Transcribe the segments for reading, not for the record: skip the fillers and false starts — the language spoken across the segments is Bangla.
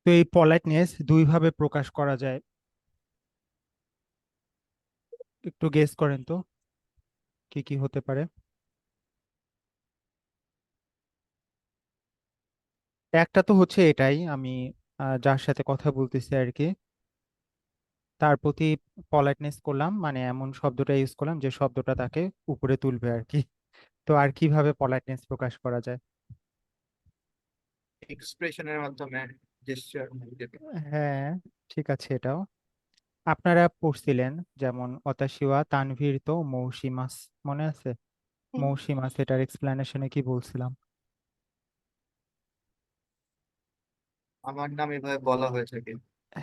তো এই পলাইটনেস দুই ভাবে প্রকাশ করা যায়, একটু গেস করেন তো কি কি হতে পারে। একটা তো হচ্ছে এটাই, আমি যার সাথে কথা বলতেছি আর কি তার প্রতি পলাইটনেস করলাম, মানে এমন শব্দটা ইউজ করলাম যে শব্দটা তাকে উপরে তুলবে আর কি। তো আর কিভাবে পলাইটনেস প্রকাশ করা যায়? এক্সপ্রেশনের মাধ্যমে, জেস্চার। হ্যাঁ, ঠিক আছে এটাও। আপনারা পড়ছিলেন যেমন অতাশিওয়া তানভীর তো মৌসিমাস, মনে আছে? মৌসিমাস এটার এক্সপ্লেনেশনে কি বলছিলাম? আমার নাম এভাবে বলা হয়ে থাকে।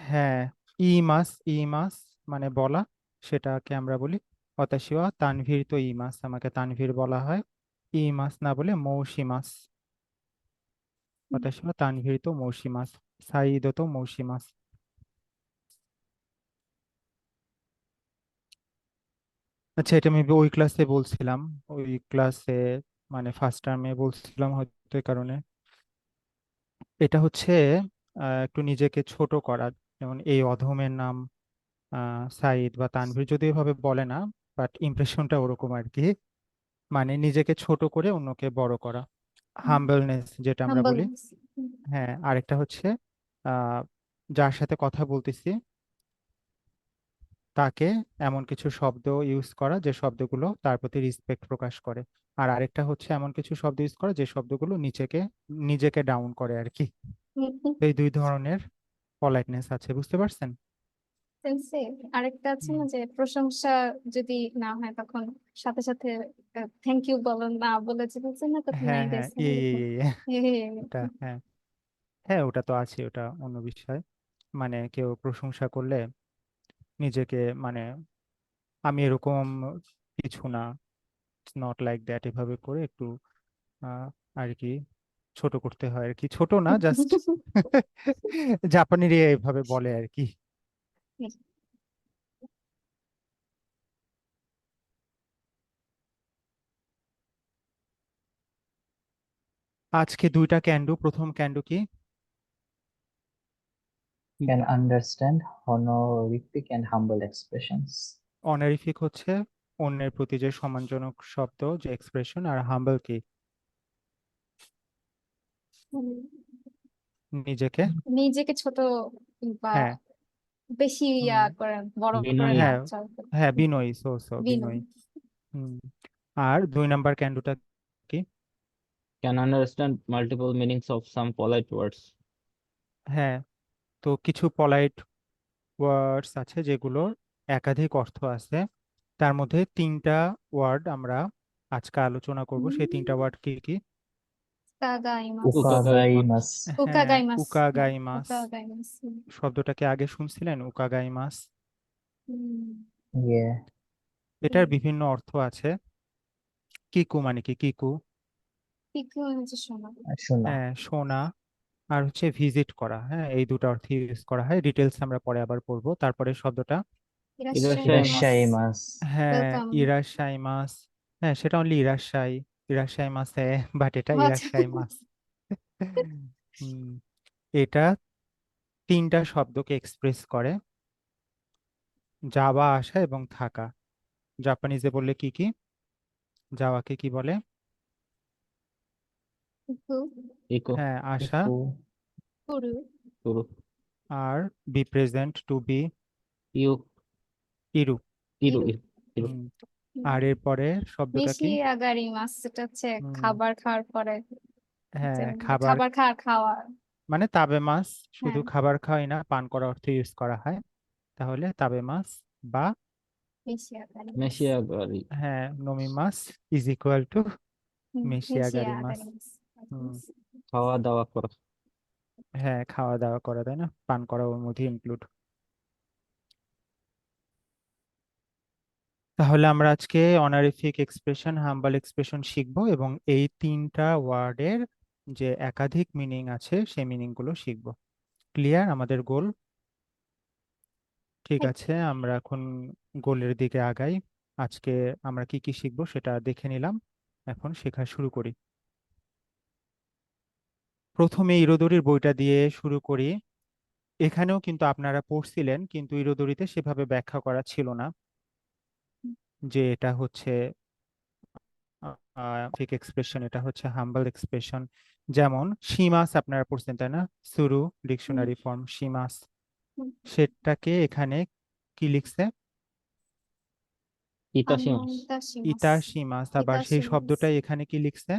হ্যাঁ, ইমাস ইমাস মানে বলা, সেটাকে আমরা বলি অতাশিওয়া তানভীর তো ইমাস, আমাকে তানভীর বলা হয়, ইমাস না বলে মৌসিমাস। অতাশিওয়া তানভীর তো মৌসিমাস, সাইদ তো মৌসিমাস। আচ্ছা, এটা আমি ওই ক্লাসে বলছিলাম, ওই ক্লাসে মানে ফার্স্ট টার্মে বলছিলাম হয়তো এই কারণে। এটা হচ্ছে একটু নিজেকে ছোট করা, যেমন এই অধমের নাম সাইদ বা তানভীর যদি এভাবে বলে না, বাট ইমপ্রেশনটা ওরকম আর কি, মানে নিজেকে ছোট করে অন্যকে বড় করা, হাম্বলনেস যেটা আমরা বলি। হাম্বলনেস। হ্যাঁ, আরেকটা হচ্ছে আহ যার সাথে কথা বলতেছি তাকে এমন কিছু শব্দ ইউজ করা যে শব্দগুলো তার প্রতি রিসপেক্ট প্রকাশ করে, আর আরেকটা হচ্ছে এমন কিছু শব্দ ইউজ করা যে শব্দগুলো নিজেকে নিজেকে ডাউন করে আর কি। তো এই দুই ধরনের পলাইটনেস আছে, বুঝতে পারছেন? সেন্সে আরেকটা আছে হুম। না, যে প্রশংসা যদি না হয় তখন সাথে সাথে থ্যাংক ইউ বলেন, না বলে যে বলছেন না তখন হ্যাঁ নাই হ্যাঁ, দেখছেন এই এরকম। ওটা হ্যাঁ, হ্যাঁ ওটা তো আছে, ওটা অন্য বিষয়। মানে কেউ প্রশংসা করলে নিজেকে মানে আমি এরকম কিছু না, নট লাইক দ্যাট, এভাবে করে একটু আহ, আর কি ছোট করতে হয় আর কি, ছোট না জাস্ট জাপানিরা এভাবে বলে আর কি। আজকে দুইটা ক্যান্ডু, প্রথম ক্যান্ডু কি? Can understand honorific and humble expressions. অনারিফিক হচ্ছে অন্যের প্রতি যে সম্মানজনক শব্দ, যে এক্সপ্রেশন, আর হাম্বল কি? নিজেকে, নিজেকে ছোট বা হ্যাঁ। বেশি হুম, করেন, বড় করে বিনয়ী। না হ্যাঁ চলতে। হ্যাঁ, বিনয়ী, সো সো বিনয়। বিনয়ী। হুম। আর দুই নাম্বার ক্যান্ডুটা কি? Can understand multiple meanings of some polite words. হ্যাঁ, তো কিছু পলাইট ওয়ার্ডস আছে যেগুলোর একাধিক অর্থ আছে, তার মধ্যে তিনটা ওয়ার্ড আমরা আজকে আলোচনা করব, সেই তিনটা ওয়ার্ড কি কি? উকাগাইমাস। Ukagaimasu. Ukagaimasu. হ্যাঁ, উকাগাইমাস। উকাগাইমাস উকাগাইমাস। শব্দটাকে আগে শুনছিলেন, উকাগাইমাস। Yeah. এটার বিভিন্ন অর্থ আছে। কিকু মানে কি? কিকু পিকু হচ্ছে শোনা। Shuna. হ্যাঁ শোনা, আর হচ্ছে ভিজিট করা, হ্যাঁ এই দুটো অর্থে ইউজ করা হয়, ডিটেলস আমরা পরে আবার পড়বো। তারপরে শব্দটা ইরাশাইমাস। Irashaimasa. Irashaimasu. হ্যাঁ, ওয়েলকাম। ইরাশাইমাস। হ্যাঁ, সেটা অনলি ইরাশাই, ইরাশাইমাস বাট এটা আচ্ছা। ইরাশাইমাস। হুম, এটা তিনটা শব্দকে এক্সপ্রেস করে, যাওয়া আসা এবং থাকা। জাপানিজে বললে কি কি? যাওয়াকে কি বলে? পিকু। Iko. হ্যাঁ, আসা। Iku. কুরু। Kuru. আর be present, to be, Iu. ইরু। Iru. ইরু। Iru. Iru. হুম, আর এরপরে শব্দটা মিশি কি? আগারিমাস, এটা হচ্ছে হুম, খাবার খাওয়ার পরে, যে হ্যাঁ খাবার, খাবার খাওয়ার খাওয়া। মানে তাবে মাছ, শুধু হ্যাঁ, খাবার খাওয়াই না, পান করা অর্থে ইউজ করা হয়, তাহলে তাবে মাছ বা মিশি আগারিমাস। Meshiagari. হ্যাঁ নমি মাছ ইজ ইকুয়াল টু মিশি মেশিয়াগারি মাছ। আগারিমাস। হুম, খাওয়া দাওয়া করা। হ্যাঁ খাওয়া দাওয়া করা, তাই না, পান করা ওর মধ্যে ইনক্লুড। তাহলে আমরা আজকে অনারিফিক এক্সপ্রেশন, হাম্বল এক্সপ্রেশন শিখবো, এবং এই তিনটা ওয়ার্ডের যে একাধিক মিনিং আছে সেই মিনিং গুলো শিখবো। ক্লিয়ার আমাদের গোল? ঠিক আছে, আমরা এখন গোলের দিকে আগাই। আজকে আমরা কি কি শিখবো সেটা দেখে নিলাম, এখন শেখা শুরু করি। প্রথমে ইরোদরির বইটা দিয়ে শুরু করি। এখানেও কিন্তু আপনারা পড়ছিলেন, কিন্তু ইরোদোরিতে সেভাবে ব্যাখ্যা করা ছিল না যে এটা হচ্ছে ঠিক এক্সপ্রেশন, এটা হচ্ছে হাম্বল এক্সপ্রেশন। যেমন শিমাস আপনারা পড়ছেন তাই না, সুরু হুম, ডিকশনারি ফর্ম শিমাস, হুম। সেটাকে এখানে কি লিখছে, Itashimasu. ইতা ইতাশিমাস শিমাস। আবার সেই ইতাশিমাস শব্দটাই এখানে কি লিখছে,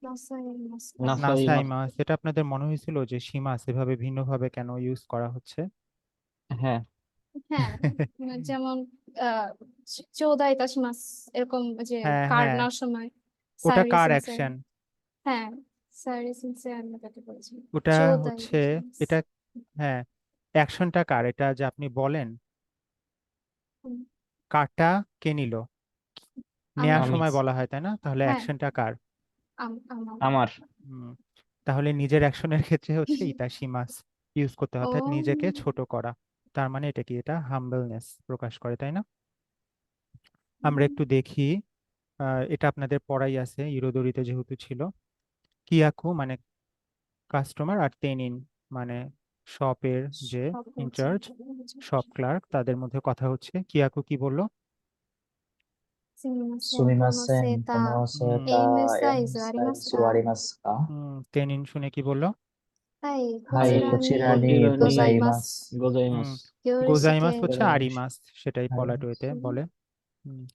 নাসাইমাস Nasaimasu. নাসাইমাস। এটা আপনাদের মনে হয়েছিল যে শিমাস এভাবে ভিন্নভাবে কেন ইউজ করা হচ্ছে? হ্যাঁ, হ্যাঁ, যেমন চৌদা ইতাশিমাস এরকম যে হ্যাঁ কার্ড হ্যাঁ, নেওয়ার সময় ওটা সাইরি কার সিনসে, অ্যাকশন? হ্যাঁ সাইরি সিনসে আমি তাকে বলেছি ওটা চৌদা হচ্ছে, ইতাশিমাস। এটা হ্যাঁ, অ্যাকশনটা কার, এটা যে আপনি বলেন হুম, কারটা কে নিল, নেয়ার আমার, আমি, সময় বলা হয় তাই না, তাহলে হ্যাঁ অ্যাকশনটা কার? আমার। আমার, হুম, তাহলে নিজের অ্যাকশনের ক্ষেত্রে হচ্ছে ইতাশিমাস ইউজ করতে হয়, ও অর্থাৎ নিজেকে ছোট করা। তার মানে এটা কি, এটা হাম্বলনেস প্রকাশ করে তাই না? আমরা একটু দেখি, এটা আপনাদের পড়াই আছে ইরোদোরিতে যেহেতু ছিল। কিয়াকু মানে কাস্টমার, আর তেনিন মানে শপের যে ইনচার্জ, শপ ক্লার্ক, তাদের মধ্যে কথা হচ্ছে। কিয়াকু কি বললো? সুমিমাসেন, হুম, このセーター এম M サイズありま サイ す ズ か？ ありますか？ তেনিন শুনে কি বললো? はいこはい、ち হাই, らこちらにに কচিরা ご নি ざいま ございます。 す হুম, ございます。よろし গোজাইমাস け হচ্ছে れば আরিমাস, সেটাই はい、 পলাইট ওয়েতে বলে।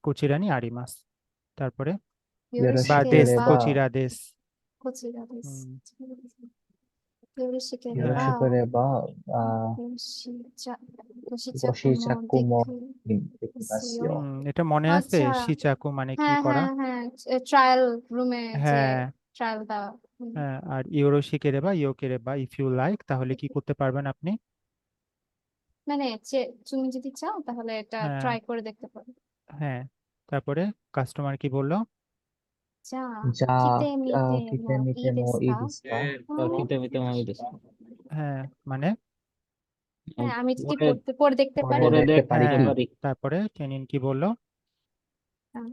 কোচিরানি আরিমাস। তারপরে よろし বা よろし け দেশ れ けれ ば ば、 কোচিরা দেশ। こちらで হুম, すよろしけれ よろ ば し হ্যাঁ ければ、よしじゃご試 ご 着 試 も 着 で も き でき ま ますす よ よ。 এটা মনে আছে, আচ্ছা শিচাকু মানে কি হ্যাঁ করা? হ্যাঁ হ্যাঁ ট্রায়াল রুমে যে হ্যাঁ ট্রায়াল দেওয়া হ্যাঁ, আর ইয়োরোশি কেরেবা, ইয়ো কেরেবা ইফ ইউ লাইক, তাহলে কি করতে পারবেন আপনি? মানে তুমি যদি চাও তাহলে এটা হ্যাঁ ট্রাই করে দেখতে পারো হ্যাঁ, তারপরে কাস্টমার কি বললো? じゃあ じゃあ、来てみて来てもみていいですもいいか？ですか？ খেতে মিতে মই দেশ। হ্যাঁ মানে, হ্যাঁ আমি কি পরে পড়ে দেখতে পরে পারি? পরে দেখতে পারি দেখতে হ্যাঁ, কি? পারি। তারপরে কেনিন কি বললো?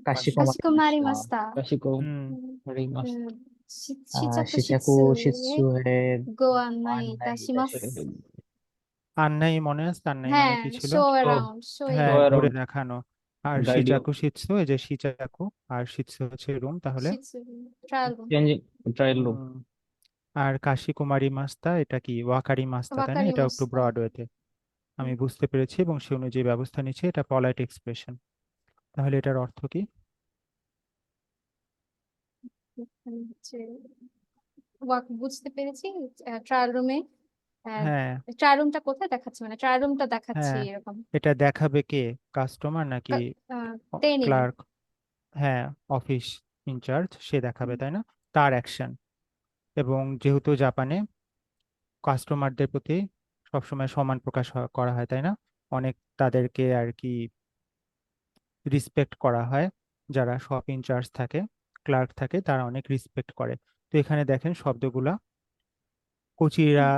かしこまり কাশিকো ま মারি した。 মাস্তা কাশিকো হুম, মারি মাস। 試着試着室へご案ご内い案内いたしまたします。す。 আন্নাই মনে আছে, আন্নাই মানে হ্যাঁ কি ছিল? শো তো অ্যারাউন্ড শো হ্যাঁ, শোয়ার ঘুরে দেখানো। আর গাইডিও শিচাকু শিৎসু, এই যে শিচাকু আর শিৎসু হচ্ছে রুম, তাহলে trial room changing trial room. হুম, আর কাশি কুমারী মাস্তা এটা কি, ওয়াকারি মাস্তা তাই না, ওয়াকারি এটাও একটু মাস্তা ব্রডওয়েতে আমি বুঝতে পেরেছি, এবং সে অনুযায়ী ব্যবস্থা নিচ্ছে, এটা পলাইট এক্সপ্রেশন। তাহলে এটার অর্থ কি? হচ্ছে বুঝতে পেরেছি ট্রায়াল রুমে হ্যাঁ ট্রায়াল রুমটা কোথায় দেখাচ্ছে মানে ট্রায়াল রুমটা দেখাচ্ছি হ্যাঁ, এরকম এটা দেখাবে কে, কাস্টমার নাকি ট্রেনিং ক্লার্ক? হ্যাঁ, অফিস ইনচার্জ সে দেখাবে তাই না, তার অ্যাকশন। এবং যেহেতু জাপানে কাস্টমারদের প্রতি সবসময় সম্মান প্রকাশ করা হয় তাই না, অনেক তাদেরকে আর কি রিসপেক্ট করা হয়, যারা শপ ইনচার্জ থাকে, ক্লার্ক থাকে, তারা অনেক রিসপেক্ট করে। তো এখানে দেখেন শব্দগুলা, কোচিরা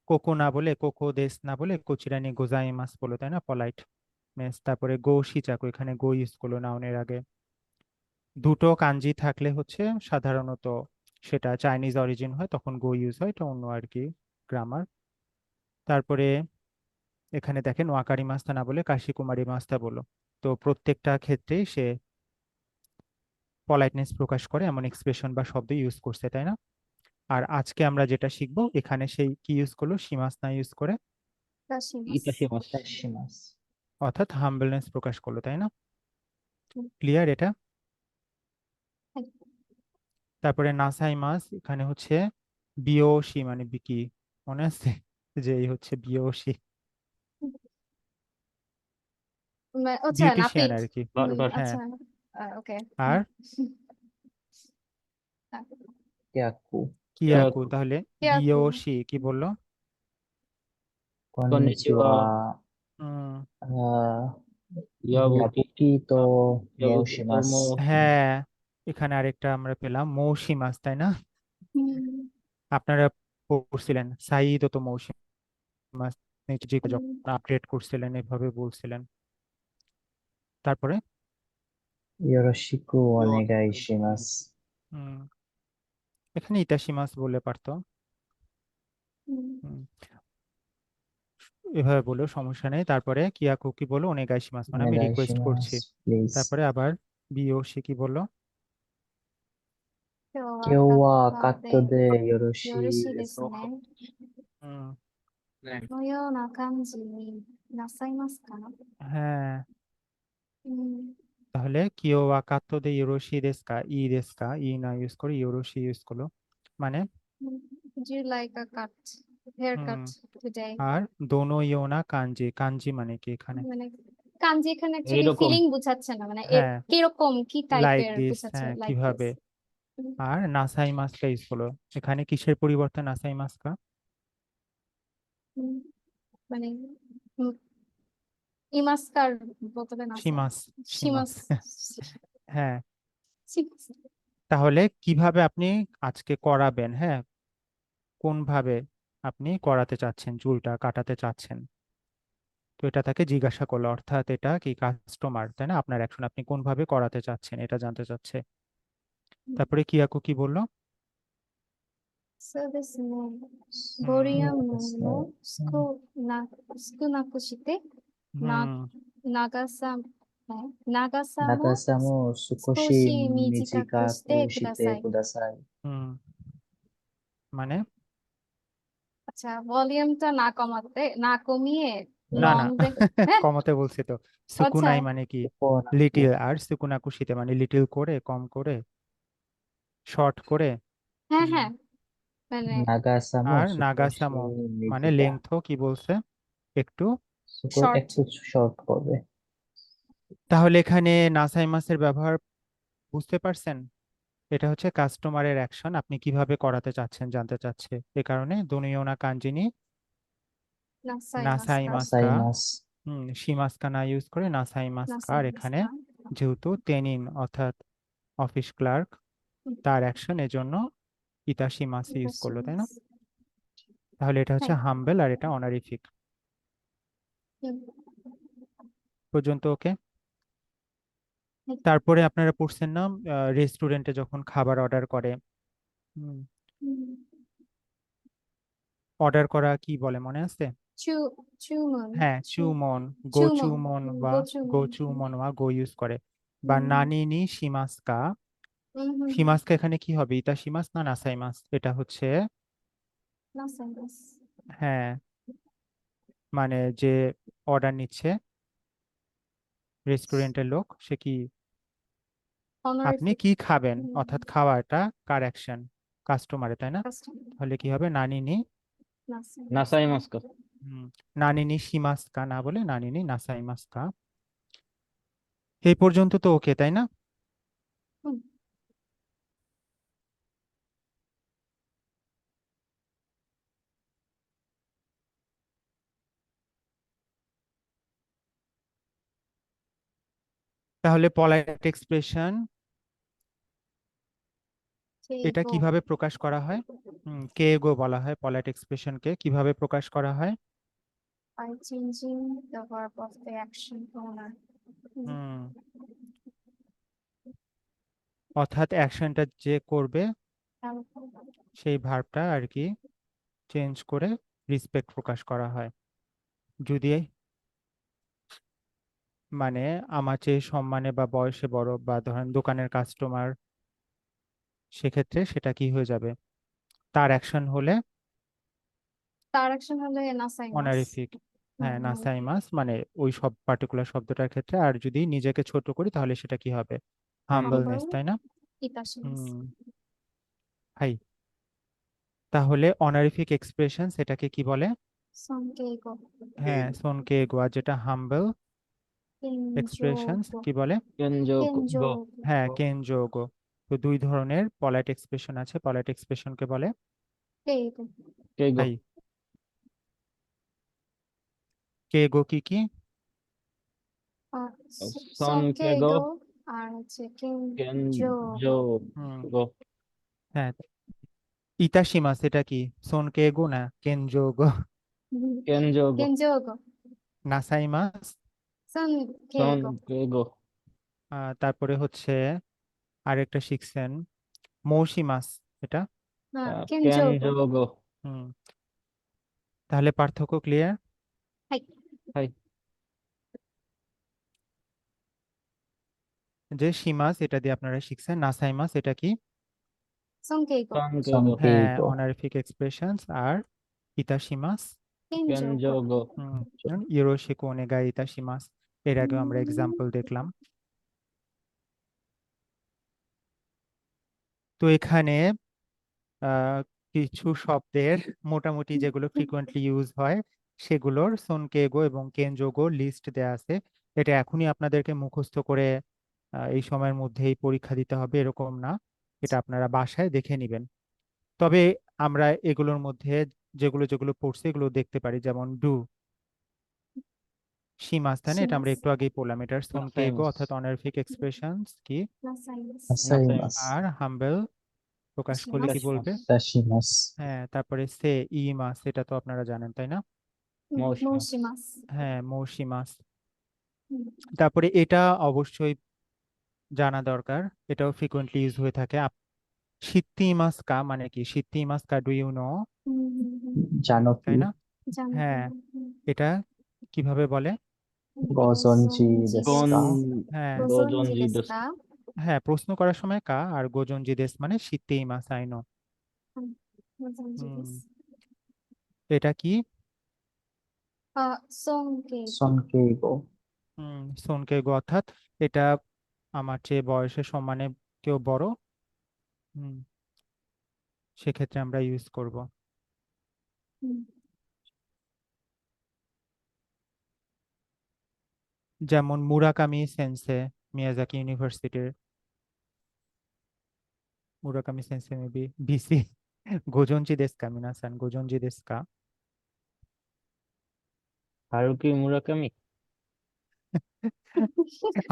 কোকো না বলে, কোকো দেশ না বলে কোচিরা নি গোজাইমাস বলো তাই না, পলাইট মেস। তারপরে গো শিচাকু, এখানে গো ইউজ করলো নাউনের আগে। দুটো কাঞ্জি থাকলে হচ্ছে সাধারণত সেটা চাইনিজ অরিজিন হয়, তখন গো ইউজ হয়, এটা অন্য আর কি গ্রামার। তারপরে এখানে দেখেন ওয়াকারি মাস্তা না বলে কাশি কুমারী মাস্তা বলো। তো প্রত্যেকটা ক্ষেত্রেই সে পলাইটনেস প্রকাশ করে এমন এক্সপ্রেশন বা শব্দ ইউজ করছে তাই না। আর আজকে আমরা যেটা শিখবো, এখানে সেই কি ইউজ করলো, সীমাস না ইউজ করে, 出します。 ইতাশিমাস। いたします。 অর্থাৎ হাম্বলনেস প্রকাশ করলো তাই না। হুম, ক্লিয়ার এটা? はい তারপরে নাসাই মাস, এখানে হচ্ছে বিওশি মানে বিকি, মনে আছে যে এই হচ্ছে বিওশি, আচ্ছা বিউটিশিয়ান নাপিত আর কি। বারবার হ্যাঁ, আচ্ছা ওকে আর逆、 কিয়াকু, তাহলে কিয়াকু বিওশি কি বললো? こんにち কন্নিচিওয়া, は。 হুম, や ইয়াবুকি, ぶきと申 ইয়াবুকি し তো ます。 মৌসুমী। হ্যাঁ, এখানে আরেকটা আমরা পেলাম মৌসি মাছ তাই না। হুম, আপনারা পড়ছিলেন সাইদ তো মৌসি মাছ, যে যখন হুম, আপডেট করছিলেন এভাবে বলছিলেন। তারপরে よろしくお願いします。 হুম, এখানে ইতাশি মাছ বললে পারতো। হুম, হুম, এভাবে বলো, সমস্যা নেই। তারপরে কিয়াকু কি বলো, ওনেগাইশিমাস মানে আমি রিকোয়েস্ট করছি। ওনেগাইশিমাস প্লিজ। তারপরে আবার বিয়োশি কি বললো? 今日 কেউ は কাッ カッ ト ト で で よろしよろしいいでですす か？ ね。 হুম, このような感じになさいますか？ হ্যাঁ, うん、 তাহলে কিও ওয়া কাত্তো দে ইয়োরোশি দেসু কা, ই দেসু কা, ই না ইউজ করে ইয়োরোশি ইউজ করলো, মানে Would you like a cut, haircut hmm. today? আর দোনো ইয়োনা কাঞ্জি, কাঞ্জি মানে কি এখানে? মানে কাঞ্জি এখানে অ্যাকচুয়ালি এরকম ফিলিং বোঝাচ্ছে না, মানে এর হ্যাঁ, কিরকম কি লাইক টাইপের দিস, বোঝাচ্ছে, হ্যাঁ লাইক কিভাবে। দিস। আর নাসাই মাস্কা ইউজ হলো, এখানে কিসের পরিবর্তে নাসাই মাস্কা? মানে ইমাস্কার বদলে না স্যার, শিমাস, শিমাস। শিমাস। হ্যাঁ, শিমাস। তাহলে কিভাবে আপনি আজকে করাবেন, হ্যাঁ, কোন ভাবে আপনি করাতে চাচ্ছেন, চুলটা কাটাতে চাচ্ছেন, তো এটা তাকে জিজ্ঞাসা করলো, অর্থাৎ এটা কি কাস্টমার, তাই না, আপনার অ্যাকশন, আপনি কোন ভাবে করাতে চাচ্ছেন এটা জানতে চাচ্ছে। তারপরে কিয়াকু কি বললো? そうですね。 হুম, ボリュー そうで ム すね。 も少なくして、な হুম, 長さ、長さも 長さも少少しし短く短してくしください。てください。 হুম, মানে আচ্ছা, ভলিউমটা না কমাতে, না কমিয়ে না লং না, হ্যাঁ, কমাতে বলছি তো। আচ্ছা, সুকুনাই মানে কি? ここな লিটিল, আর সুকুনাকুশিতে মানে লিটিল করে, কম করে, শর্ট করে। হ্যাঁ হুম, হ্যাঁ, মানে 長さも আর 少し নাগাসামো মানে 短 লেংথও কি বলছে, একটু। শর্ট। একটু শর্ট করবে। তাহলে এখানে নাসাইমাসের ব্যবহার বুঝতে পারছেন? এটা হচ্ছে কাস্টমারের অ্যাকশন, আপনি কিভাবে করাতে চাচ্ছেন জানতে চাচ্ছে, এ কারণে দুনিয়োনা কাঞ্জিনি なさいますか。 নাসাই なさ মাস্কা, います。 শিমাস্কা না ইউজ করে নাসাই な মাস্কা। さ আর います এখানে か。 যেহেতু তেনিন অর্থাৎ অফিস ক্লার্ক, তার অ্যাকশন, এজন্য ইতাশি মাস お ইউজ 願いし করলো, ま তাই না? す。 তাহলে এটা は হচ্ছে い。 হাম্বেল আর এটা অনারিফিক। うん、 পর্যন্ত ওকে। はい。 তারপরে আপনারা পড়ছেন না, রেস্টুরেন্টে যখন খাবার অর্ডার করে, うん、 অর্ডার করা কি বলে মনে আছে? 注文、 হ্যাঁ, 注、 চুমন, গো 注文、 চুমন うん、 বা ご注 গো 文。 চুমন বা গো ইউজ করে, う বা ん、 নানিনি শিমাস্কা। うん、うん、 শিমাস্কা এখানে কি হবে, ইতা শিমাস না নাসাই মাস? এটা হচ্ছে, なさいます。 হ্যাঁ, মানে যে অর্ডার নিচ্ছে রেস্টুরেন্টের লোক, সে কি, আপনি honorific কি খাবেন, うん অর্থাৎ খাওয়াটা কার অ্যাকশন, কাস্টমারে, তাই না? カスタム তাহলে কি হবে, নানিনি, なさいます নাসাই か。 মাস্কা। নানিনি শিমাস্কা না বলে নানিনি নাসাই মাস্কা। এই পর্যন্ত তো ওকে, তাই না? うん、 তাহলে পলাইট এক্সপ্রেশন 敬 এটা 語 কিভাবে প্রকাশ করা হয়? কেগো বলা হয় পলাইট এক্সপ্রেশনকে, কিভাবে প্রকাশ করা হয়? by changing the verb of the action owner. うん、 হুম, অর্থাৎ অ্যাকশনটা যে করবে なるほど。 সেই ভার্বটা আর কি চেঞ্জ করে রিসপেক্ট প্রকাশ করা হয়। যদি মানে আমার চেয়ে সম্মানে বা বয়সে বড়, বা ধরেন দোকানের কাস্টমার, সেক্ষেত্রে সেটা কি হয়ে যাবে, তার অ্যাকশন হলে তার অ্যাকশন হলে না সাই মাস। অনারিফিক। হ্যাঁ, নাসাই মাস মানে ওই সব পার্টিকুলার শব্দটার ক্ষেত্রে। আর যদি নিজেকে ছোট করি তাহলে সেটা কি হবে, হাম্বলনেস, তাই না? ইতাশি মাস। হুম, হাই। তাহলে অনারিফিক এক্সপ্রেশন সেটাকে কি বলে? 尊敬語。 হ্যাঁ, সোনকে গোয়া, যেটা হাম্বল 謙譲 এক্সপ্রেশনস 語。 কি বলে? 謙 কেনজো 譲 গো। 語。 হ্যাঁ, কেনজোগো। তো দুই ধরনের পলাইট এক্সপ্রেশন আছে, পলাইট এক্সপ্রেশনকে বলে 敬語。 কেগো। হাই। কেগো কি কি? あ、尊 সন 敬 কেগো 語。আর হচ্ছে 謙譲 কেনজো 語。 হুম, গো। হ্যাঁ। ইতাশিমাস এটা কি, সোনকেগো না কেনজোগো? কেনজো গো। 謙譲語。 নাসাইমাস। 尊敬 সন 語。 কেগো। তারপরে হচ্ছে আরেকটা শিখছেন, মৌসিমাস, এটা। 謙譲語。 কেনজো গো। হুম, তাহলে পার্থক্য ক্লিয়ার? はい。যে শিমাস এটা দিয়ে আপনারা শিখছেন, নাসাইমাস এটা কি? সংকেইগো, 関係語、 হ্যাঁ, 尊敬語 অনারিফিক এক্সপ্রেশনস। আর ইতাশিমাস, 謙 কেনজোগো, 譲語、 ইয়োরোশিকো ওনেগাই ইতাশিমাস। এর আগে আমরা এক্সাম্পল দেখলাম। তো এখানে আহ, কিছু শব্দের মোটামুটি যেগুলো ফ্রিকোয়েন্টলি ইউজ হয় সেগুলোর সোনকেগো এবং কেনজোগো লিস্ট দেয়া আছে। এটা এখনই আপনাদেরকে মুখস্থ করে এই সময়ের মধ্যেই পরীক্ষা দিতে হবে এরকম না, এটা আপনারা বাসায় দেখে নেবেন। তবে আমরা এগুলোর মধ্যে যেগুলো যেগুলো পড়ছি এগুলো দেখতে পারি, যেমন ডু, সীমাস্থানে, এটা আমরা শিমাস, একটু আগেই পড়লাম। এটার সোনকেগো ナサイマ অর্থাৎ ス、 অনারিফিক এক্সপ্রেশনস কি? নাসাইমাস, アサイマス আর হাম্বেল প্রকাশ করলে কি いたしま বলবে? す。 いたします হ্যাঁ, তারপরে সে ইমাস, এটা তো আপনারা জানেন তাই না? 申します。 মৌসিমাস, হ্যাঁ, মৌসিমাস। তারপরে এটা অবশ্যই জানা দরকার, এটাও ফ্রিকোয়েন্টলি ইউজ হয়ে থাকে। শিত্তিমাস কা মানে কি? শিত্তিমাস কা ডু ইউ নো? জানো তাই কি না? হ্যাঁ, এটা কিভাবে বলে? ご存知です ご か হ্যাঁ ご存知ですか হ্যাঁ, প্রশ্ন করার সময় কা, আর গোজনজি দেশ মানে শিত্তিমাস আই নো। এটা কি? 尊敬 尊敬語 সোনকে গো, অর্থাৎ এটা আমার চেয়ে বয়সে সম্মানে কেউ বড়, হুম, সেক্ষেত্রে আমরা ইউজ করব। যেমন মুরাকামি সেন্সে মিয়াজাকি ইউনিভার্সিটির, মুরাকামি সেন্সে মেবি ভিসি গোজনজি দেশ কা মিনাসান, গোজনজি দেশ কা? ハルキムラカミ。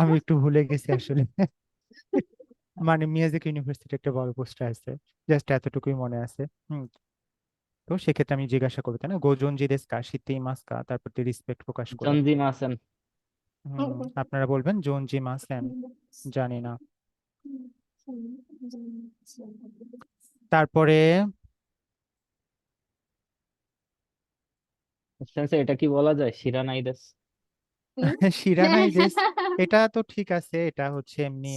আমি একটু ভুলে গেছি আসলে মানে মিয়াজাকি ইউনিভার্সিটি একটা বড় পোস্টার আছে, জাস্ট এতটুকুই মনে আছে। তো সেক্ষেত্রে আমি জিজ্ঞাসা করবো তাই না, গোজনজি দেশ কা, শীতেই মাস কা, তারপর রেসপেক্ট প্রকাশ করে। 存じません。 আপনারা বলবেন জোনজি মাসেন, জানি না। তারপরে 先生、এটা কি বলা যায়? 知らないです。 শিরানাই দেশ, এটা তো ঠিক আছে, এটা হচ্ছে এমনি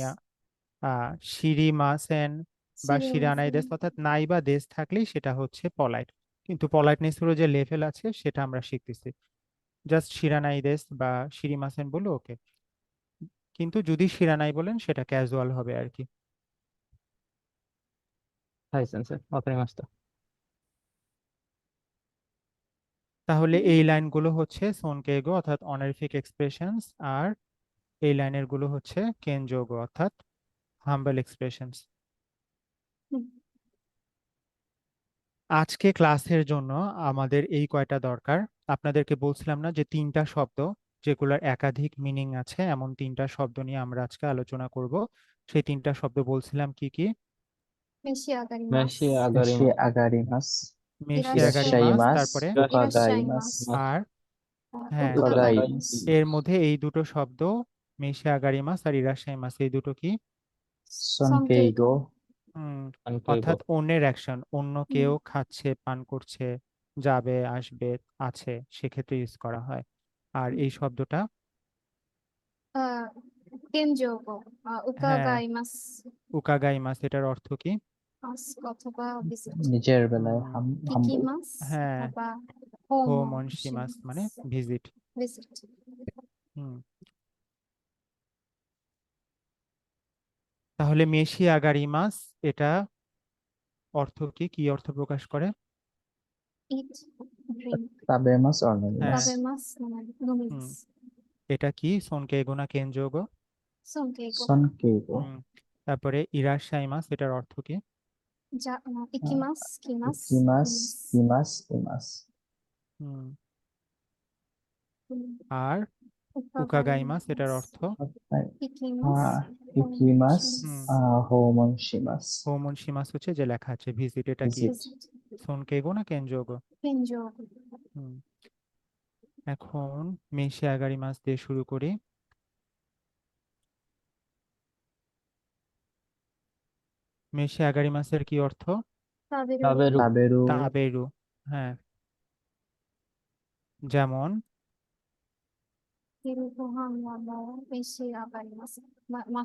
শিরিমাসেন বা শিরানাই দেশ, অর্থাৎ নাই বা দেশ থাকলেই সেটা হচ্ছে পলাইট। কিন্তু পলাইটনেসেরও যে লেভেল আছে সেটা আমরা শিখতেছি। জাস্ট শিরানাই দেশ বা শিরিমাসেন বলে ওকে, কিন্তু যদি শিরানাই বলেন সেটা ক্যাজুয়াল হবে আর কি। はい、先生。わかりました。 তাহলে এই লাইনগুলো হচ্ছে সোনকেগো অর্থাৎ অনারিফিক এক্সপ্রেশনস, আর এই লাইনের গুলো হচ্ছে কেনজোগো অর্থাৎ হাম্বল এক্সপ্রেশনস। আজকে ক্লাসের জন্য আমাদের এই কয়টা দরকার। আপনাদেরকে বলছিলাম না যে তিনটা শব্দ যেগুলোর একাধিক মিনিং আছে, এমন তিনটা শব্দ নিয়ে আমরা আজকে আলোচনা করব। সেই তিনটা শব্দ বলছিলাম কি কি? 召し上がりま召し上がす。り召します。上がります মেশি いらっしゃい আগারিমাস, ます তারপরে いらっし 伺 ゃ い い ま ます す。 আর হ্যাঁ, 伺い 伺い ま ますす。 এর মধ্যে এই দুটো শব্দ মেশি আগারিমাস আর ইরাশাইমাস, এই দুটো কি? 尊敬語 関係 অর্থাৎ 語。 অন্যের অ্যাকশন, অন্য কেউ খাচ্ছে, পান করছে, যাবে, আসবে, আছে, সেক্ষেত্রে ইউজ করা হয়। আর এই শব্দটা 現状語、伺 হ্যাঁ, います。 উকাগাইমাস, এটার অর্থ কি? অথবা visit, নিজের বেলায় হুম, 行きます。 হ্যাঁ, অথবা ホ 訪 মন 問し শিমাস ま মানে す。 ভিজিট। visit, হুম, তাহলে মেশি আগারিমাস এটা অর্থ কি, কি অর্থ প্রকাশ করে? eat, drink, 食べます or 飲みま হ্যাঁ, 食べ す ます、飲みま হুম, す。 এটা কি সোনকেগো না কেনজোগো? 尊敬語、尊敬語 হুম, তারপরে ইরাশাইমাস এটার অর্থ কি? じゃ、行きます、来ま 行 す、 きま い す来ますいます হুম, うん আর 伺い উকাগাইমাস ま এটার す。 অর্থ? はい 行きます、 行きま 訪 す হুম, 訪問します হোমন শিমাস হচ্ছে যে লেখা আছে ভিজিট, এটা কি? visit visit, সোনকেগো না কেনজোগো? 現状語、 হুম, এখন মেশি আগারিমাস দিয়ে শুরু করি। মেশি আগারিমাসের কি অর্থ? 食べる、 食べる。 食べる তাবেরু, হ্যাঁ, যেমন 昼ご飯はもう召し上がりまし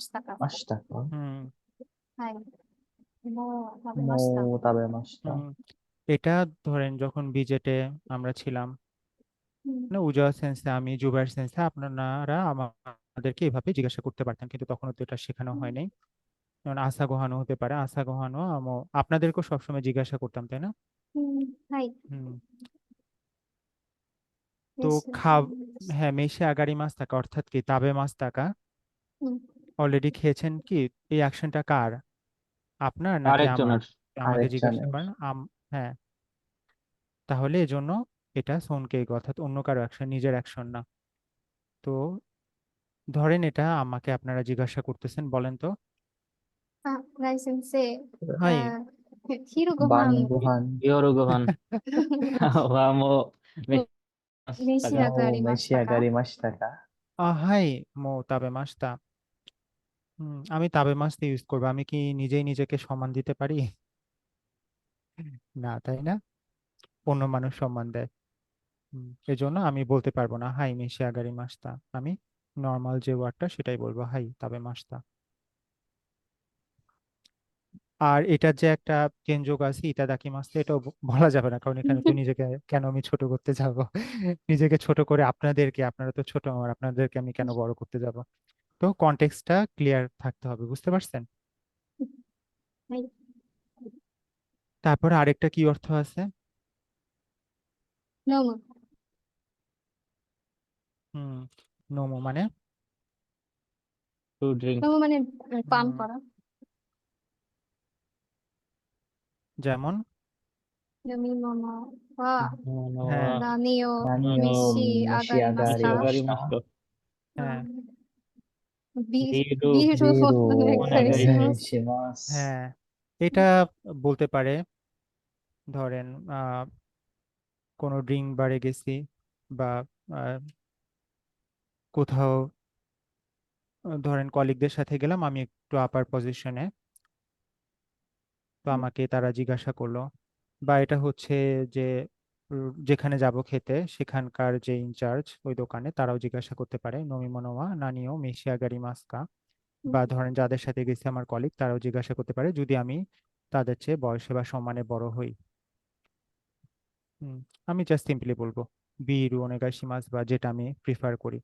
たか？ましたか？হুম はい。もう食べました。もう食べました。হুম এটা ধরেন যখন বিজেটে আমরা ছিলাম, হুম, না উজাওয়া সেন্সে আমি, জুবাইর সেন্সে আপনারা আমাদেরকে এভাবে জিজ্ঞাসা করতে পারতেন, কিন্তু তখন তো এটা শেখানো হুম, হয় নাই। যেমন আসা গোহানো হতে পারে, আসা গোহানো আপনাদেরকেও সবসময় জিজ্ঞাসা করতাম, তাই না? হুম, はい。হুম তো 召し上が খাব りました。 হ্যাঁ, মেশে আগারি মাছ থাকা অর্থাৎ কি তাবে মাছ থাকা। うん、অলরেডি খেয়েছেন কি? এই অ্যাকশনটা কার, আপনার নাকি আমার? আরেকজনের। আমাকে জিজ্ঞাসা আরেকজনের। করেন হ্যাঁ, তাহলে এজন্য এটা সোনকেই অর্থাৎ অন্য কারো অ্যাকশন, নিজের অ্যাকশন না। তো ধরেন এটা আমাকে আপনারা জিজ্ঞাসা করতেছেন, বলেন তো। あ、ライ先生、হাই 昼ご বান 飯 গুহান।夜ご飯はもうめ召し上が ও りまし মেশি たか？ আগারি মাস্তা কা? হাই মো তাবে মাছটা। আমি তাবে মাছটা ইউজ করবো, আমি কি নিজেই নিজেকে সম্মান দিতে পারি? না, তাই না? অন্য মানুষ সম্মান দেয়। এজন্য আমি বলতে পারবো না হাই মেশি আগারি মাছটা, আমি নর্মাল যে ওয়ার্ডটা সেটাই বলবো, হাই তাবে মাছটা। আর এটার যে একটা কেনযোগ আছে ইতাদাকি মাছটা, এটাও বলা যাবে না, কারণ এখানে তো নিজেকে কেন আমি ছোট করতে যাব? নিজেকে ছোট করে আপনাদেরকে, আপনারা তো ছোট আমার, আপনাদেরকে আমি কেন বড় করতে যাব? তো কনটেক্সটটা ক্লিয়ার থাকতে হবে, বুঝতে পারছেন? はい。তারপরে আরেকটা কি অর্থ আছে? 飲む。 হুম নোমো মানে? টু ড্রিঙ্ক।飲むমানে পান হুম, করা। যেমন 飲み物は হ্যাঁ 何を নানি 召 ও し上 মেশি がります আগারি か？ আগারি মাস্তা। মাস্ত। হ্যাঁ ビールビールをお বিরু 願い お願い し し ま ます。 す。 শিমাস। হ্যাঁ, এটা বলতে পারে ধরেন কোনো ড্রিঙ্ক বারে গেছি, বা আহ, কোথাও ধরেন কলিগদের সাথে গেলাম, আমি একটু আপার পজিশনে, তো আমাকে তারা জিজ্ঞাসা করলো, বা এটা হচ্ছে যে যেখানে যাব খেতে সেখানকার যে ইনচার্জ ওই দোকানে, তারাও জিজ্ঞাসা করতে পারে নমিমনোয়া নানিও মেশিয়াগারি মাস্কা। বা ধরেন যাদের সাথে গেছি আমার কলিগ, তারাও জিজ্ঞাসা করতে পারে যদি আমি তাদের চেয়ে বয়সে বা সম্মানে বড় হই। হুম, আমি জাস্ট সিম্পলি বলবো বিরু ওনেগাশিমাস, বা যেটা আমি প্রিফার করি।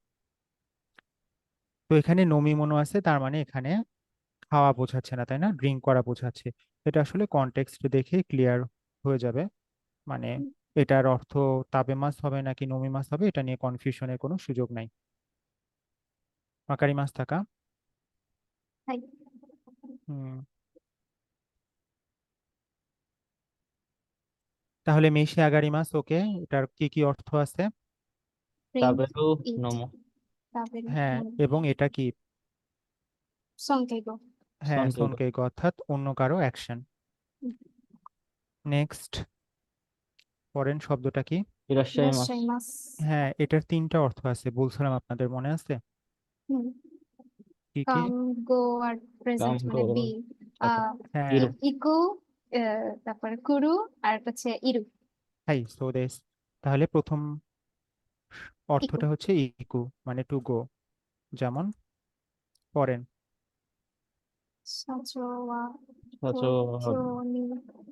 তো এখানে নমিমনো আছে, তার মানে এখানে খাওয়া বোঝাচ্ছে না, তাই না? ড্রিঙ্ক করা বোঝাচ্ছে। এটা আসলে কনটেক্সট দেখে ক্লিয়ার হয়ে যাবে, মানে এটার অর্থ তাবে মাছ হবে নাকি নমি মাছ হবে, এটা নিয়ে কনফিউশনের কোনো সুযোগ নাই। মাকারি মাছ থাকা। はい。হুম তাহলে মেশি আগারি মাছ, ওকে, এটার কি কি অর্থ আছে? drink, তাবেরু eat, নোমো 食べる、হ্যাঁ, 飲む。 এবং এটা কি? 尊敬語。 হ্যাঁ, ソンケイゴ。 সোনকেইক অর্থাৎ অন্য কারো অ্যাকশন। নেক্সট, পরের শব্দটা কি? いらっしいらっゃいます。しゃいます。 হ্যাঁ, এটার তিনটা অর্থ আছে, বলছিলাম, আপনাদের মনে আছে? うん。কি কি? come, go আর কাম present মানে গো be। সাথে হ্যাঁ, ইরু। ইকু, তারপরে কুরু, আর হচ্ছে ইরু। হাই সো দেস। তাহলে প্রথম ইকু। অর্থটা হচ্ছে ইকু, মানে টু গো। যেমন পড়েন। 社長は社長東京に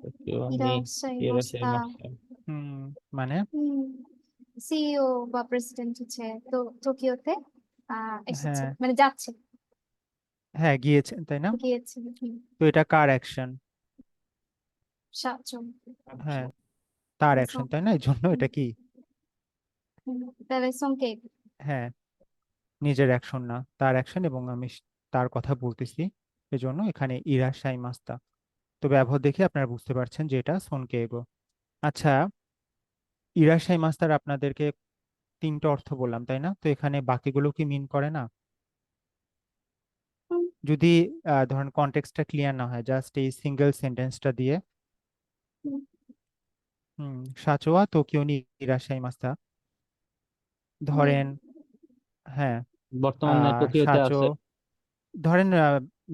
東京いらっにしゃいいらっしゃいまました。した。 হুম মানে? সিইও বা প্রেসিডেন্ট হচ্ছে তো টোকিওতে এসেছে, হ্যাঁ, মানে যাচ্ছে, হ্যাঁ গিয়েছেন, তাই না? গিয়েছে। তো এটা কার অ্যাকশন? 社長。 হ্যাঁ, তার で অ্যাকশন, তাই না? এই জন্য এটা কি? তাহলে সংকেত। হ্যাঁ, নিজের অ্যাকশন না, তার অ্যাকশন, এবং আমি তার কথা বলতেছি, এজন্য এখানে ইরাশাই মাস্তা। তো ব্যবহার দেখে আপনারা বুঝতে পারছেন যে এটা সোনকে এগো। আচ্ছা, ইরাশাই মাস্টার আপনাদেরকে তিনটা অর্থ বললাম, তাই না? তো এখানে বাকিগুলো কি মিন করে না? যদি ধরেন কনটেক্সটটা ক্লিয়ার না হয়, জাস্ট এই সিঙ্গেল সেন্টেন্সটা দিয়ে সাচোয়া তোকিও নি ইরাশাই মাস্তা, ধরেন, হ্যাঁ, বর্তমানে টোকিওতে সাচো, আছে। ধরেন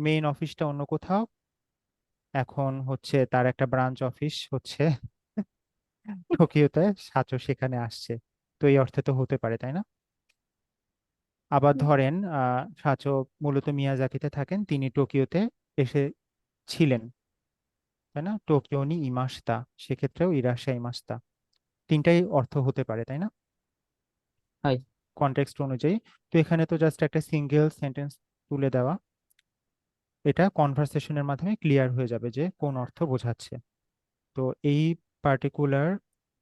মেইন অফিসটা অন্য কোথাও, এখন হচ্ছে তার একটা ব্রাঞ্চ অফিস হচ্ছে টোকিওতে, সাচো সেখানে আসছে। তো এই অর্থে তো হতে পারে, তাই না? আবার হুম, ধরেন সাচো মূলত মিয়াজাকিতে থাকেন, তিনি টোকিওতে এসে ছিলেন, তাই না? টোকিও নি ইমাশতা, সেক্ষেত্রেও ইরাশা ইমাশতা, তিনটাই অর্থ হতে পারে, তাই না, হাই। কনটেক্সট অনুযায়ী। তো এখানে তো জাস্ট একটা সিঙ্গেল সেন্টেন্স তুলে দেওয়া, এটা কনভারসেশনের মাধ্যমে ক্লিয়ার হয়ে যাবে যে কোন অর্থ বোঝাচ্ছে। তো এই পার্টিকুলার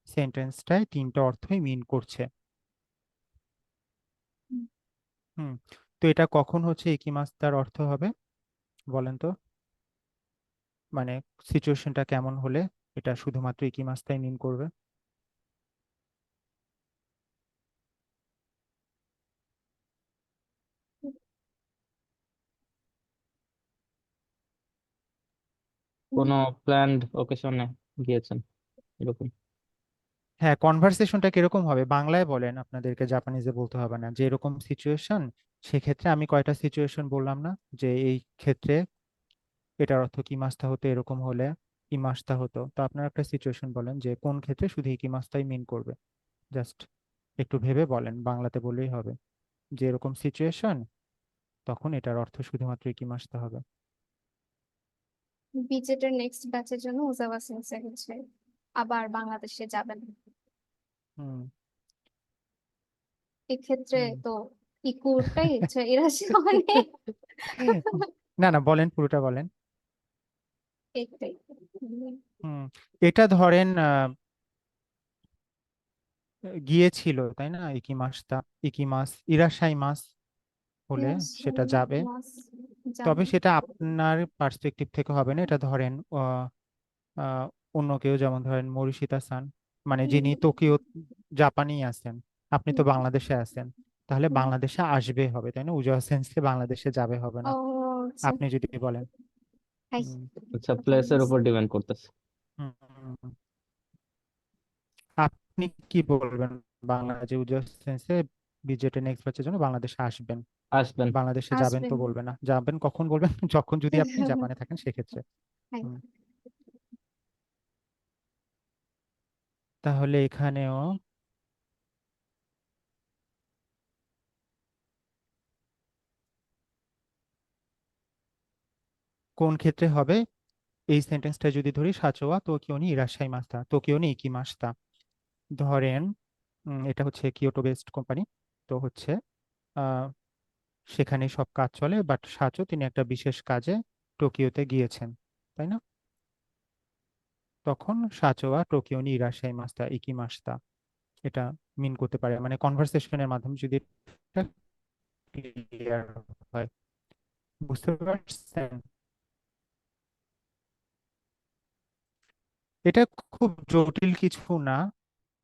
সেন্টেন্সটায় তিনটা অর্থই মিন করছে। হুম। হুম। তো এটা কখন হচ্ছে ইকিমাস্তার অর্থ হবে বলেন তো, মানে সিচুয়েশনটা কেমন হলে এটা শুধুমাত্র ইকিমাস্তাই মিন করবে? কোনো প্ল্যান্ড ওকেশনে গিয়েছেন এরকম। হ্যাঁ, কনভারসেশনটা কিরকম হবে বাংলায় বলেন, আপনাদেরকে জাপানিজে বলতে হবে না, যে এরকম সিচুয়েশন, সেক্ষেত্রে আমি কয়টা সিচুয়েশন বললাম না, যে এই ক্ষেত্রে এটার অর্থ কি মাস্তা হতো, এরকম হলে কি মাস্তা হতো, তো আপনারা একটা সিচুয়েশন বলেন যে কোন ক্ষেত্রে শুধু কি মাস্তাই মিন করবে, জাস্ট একটু ভেবে বলেন, বাংলাতে বললেই হবে, যে এরকম সিচুয়েশন, তখন এটার অর্থ শুধুমাত্র কি মাস্তা হবে। বিজেটের নেক্সট ব্যাচের জন্য ওজাওয়া সেন্সে হচ্ছে আবার বাংলাদেশে যাবেন। হুম। এক্ষেত্রে হুম। তো ইকুটাই হচ্ছে ইরাশি মানে না না, বলেন, পুরোটা বলেন। এইটাই। হুম। এটা ধরেন গিয়েছিল, তাই না, ইকিমাস্তা, ইকিমাস ইরাশাই মাস হলে সেটা যাবে, তবে যাবেন। সেটা আপনার পার্সপেক্টিভ থেকে হবে না, এটা ধরেন আহ, অন্য কেউ, যেমন ধরেন মরিশিতা সান, মানে হুম, যিনি টোকিও জাপানি আছেন, আপনি তো হুম, বাংলাদেশে আছেন, তাহলে হুম। বাংলাদেশে আসবে হবে, তাই না, উজাওয়া সেন্সে বাংলাদেশে যাবে হবে ও না, আচ্ছা। আপনি যদি বলেন। হাই, হুম। আচ্ছা, কথা প্লেসের বলছি। উপর ডিপেন্ড করতেছে। হুম, হুম, হুম। আপনি কি বলবেন, বাংলাদেশে উজাওয়া সেন্সে বিজেপি নেক্সট ব্যাচের জন্য বাংলাদেশে আসবেন, আসবেন। বাংলাদেশে যাবেন তো আসবেন। বলবেন না, যাবেন কখন বলবেন? যখন যদি আপনি জাপানে থাকেন সেক্ষেত্রে। হাই। হুম। তাহলে এখানেও কোন ক্ষেত্রে হবে, এই সেন্টেন্সটা যদি ধরি, সাচোয়া তোকিও নি ইরাশাই মাস্তা, তোকিও নি ইকিমাস্তা, ধরেন এটা হচ্ছে কিয়োটো বেসড কোম্পানি, তো হচ্ছে আহ, সেখানে সব কাজ চলে, বাট সাচো তিনি একটা বিশেষ কাজে টোকিওতে গিয়েছেন, তাই না, তখন সাচোয়া টোকিও নি ইরাশাই মাস্তা ইকিমাস্তা, এটা মিন করতে পারে, মানে কনভারসেশনের মাধ্যমে যদি ক্লিয়ার হয়, বুঝতে পারছেন? এটা খুব জটিল কিছু না,